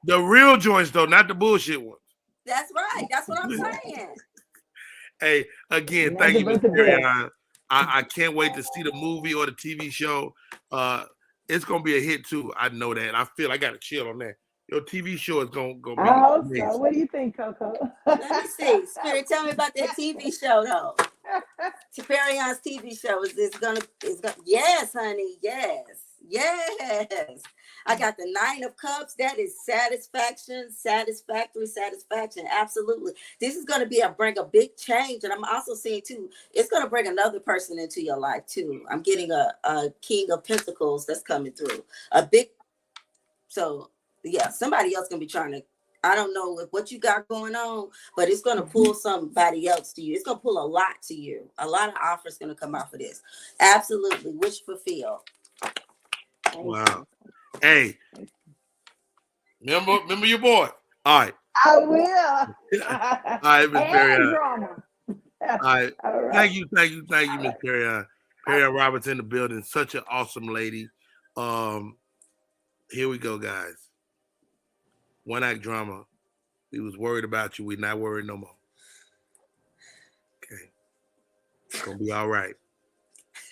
The real joints though, not the bullshit ones. That's right. That's what I'm saying. Hey, again, thank you, Ms. Perrion. I can't wait to see the movie or the TV show. It's gonna be a hit too. I know that. I feel I got to chill on that. Your TV show is gonna be. I hope so. What do you think, Coco? Let me see. Spirit, tell me about that TV show though. Perrion's TV show is gonna. Yes, honey. Yes. I got the 9 of Cups. That is satisfaction. Absolutely. This is going to bring a big change. And I'm also seeing too, it's going to bring another person into your life too. I'm getting a King of Pentacles that's coming through. Somebody else going to be trying to, I don't know what you got going on, but it's going to pull somebody else to you. It's going to pull a lot to you. A lot of offers going to come out for this. Absolutely. Wish fulfilled. Wow. Hey, remember your boy. All right. I will. All right, Ms. Perrion. All right. Thank you, Ms. Perrion. Perrion Roberts in the building. Such an awesome lady. Here we go, guys. One act drama. We was worried about you. We not worried no more. Okay. It's going to be all right.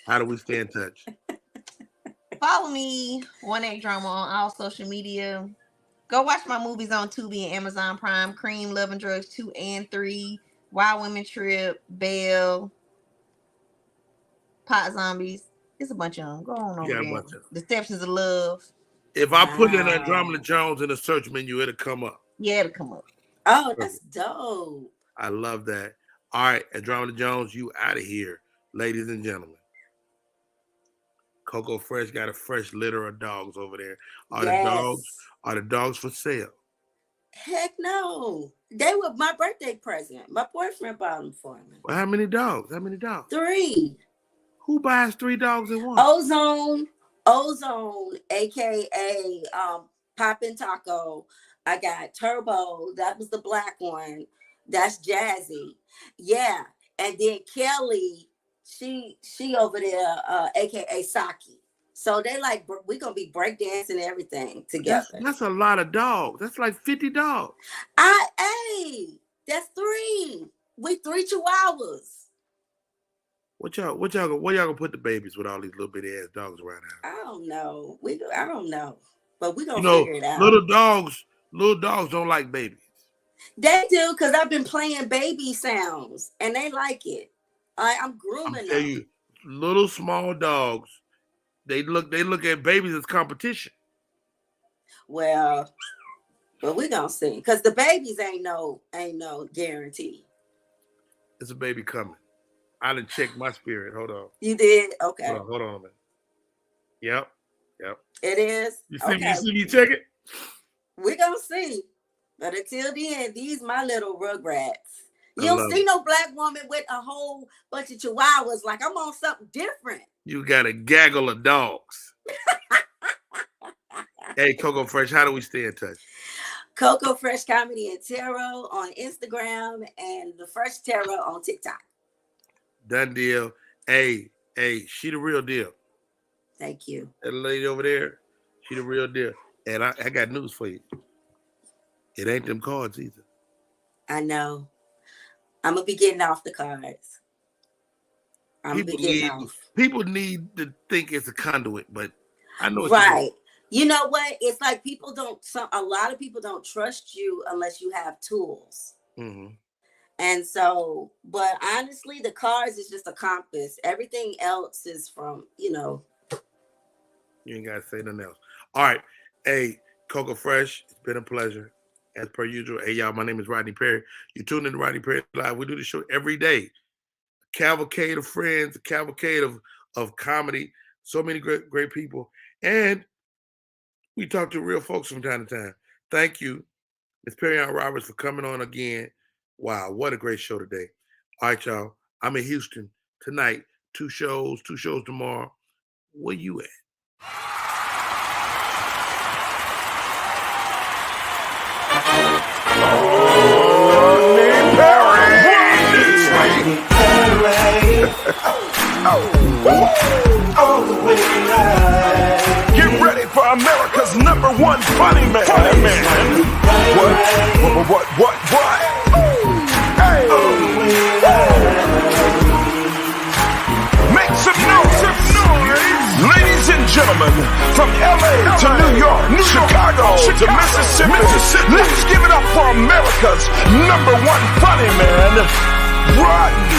How do we stay in touch? Follow me, 1-8 Drama, on all social media. Go watch my movies on Tubi and Amazon Prime. Cream, Love and Drugs 2 and 3, Wild Women Trip, Belle, Pot Zombies. It's a bunch of them. Go on over there. Deceptions of Love. If I put in Andromeda Jones in the search menu, it'll come up. Yeah, it'll come up. Oh, that's dope. I love that. All right, Andromeda Jones, you out of here, ladies and gentlemen. Coco Fresh got a fresh litter of dogs over there. Are the dogs for sale? Heck no. They were my birthday present. My boyfriend bought them for me. Well, how many dogs? 3. Who buys 3 dogs at once? Ozone, aka Poppin' Taco. I got Turbo. That was the black one. That's Jazzy. Yeah. And then Kelly, she over there, aka Saki. So they like, we're gonna be breakdancing and everything together. That's a lot of dogs. That's like 50 dogs. That's 3. We 3 chihuahuas. Where y'all gonna put the babies with all these little bitty ass dogs around here? I don't know. I don't know. But we gonna figure it out. Little dogs don't like babies. They do, because I've been playing baby sounds and they like it. I'm grooming them. You, little small dogs, they look at babies as competition. Well, we're gonna see. Because the babies ain't no guarantee. It's a baby coming. I done checked my spirit. Hold on. You did? Okay. Hold on a minute. Yep. It is. You see me check it? We're gonna see. But until then, these my little rugrats. You don't see no black woman with a whole bunch of chihuahuas. Like, I'm on something different. You got a gaggle of dogs. Hey, Coco Fresh, how do we stay in touch? Coco Fresh Comedy and Tarot on Instagram and The Fresh Tarot on TikTok. Done deal. Hey, she the real deal. Thank you. That lady over there, she the real deal. And I got news for you. It ain't them cards either. I know. I'm going to be getting off the cards. People need to think it's a conduit, but I know it's right. You know what? It's like a lot of people don't trust you unless you have tools. Mm-hmm. And so, but honestly, the cards is just a compass. Everything else is from, You ain't got to say nothing else. All right. Hey, Coco Fresh, it's been a pleasure. As per usual. Hey, y'all, my name is Rodney Perry. You tuned in to Rodney Perry Live. We do the show every day. A cavalcade of friends, a cavalcade of comedy. So many great people. And we talk to real folks from time to time. Thank you, Ms. Perrion Roberts, for coming on again. Wow, what a great show today. All right, y'all. I'm in Houston tonight. 2 shows tomorrow. Where you at? Get ready for America's #1 funny man. What? Hey. Make some noise. Ladies and gentlemen, from LA to New York, Chicago to Mississippi, let's give it up for America's #1 funny man, Rodney.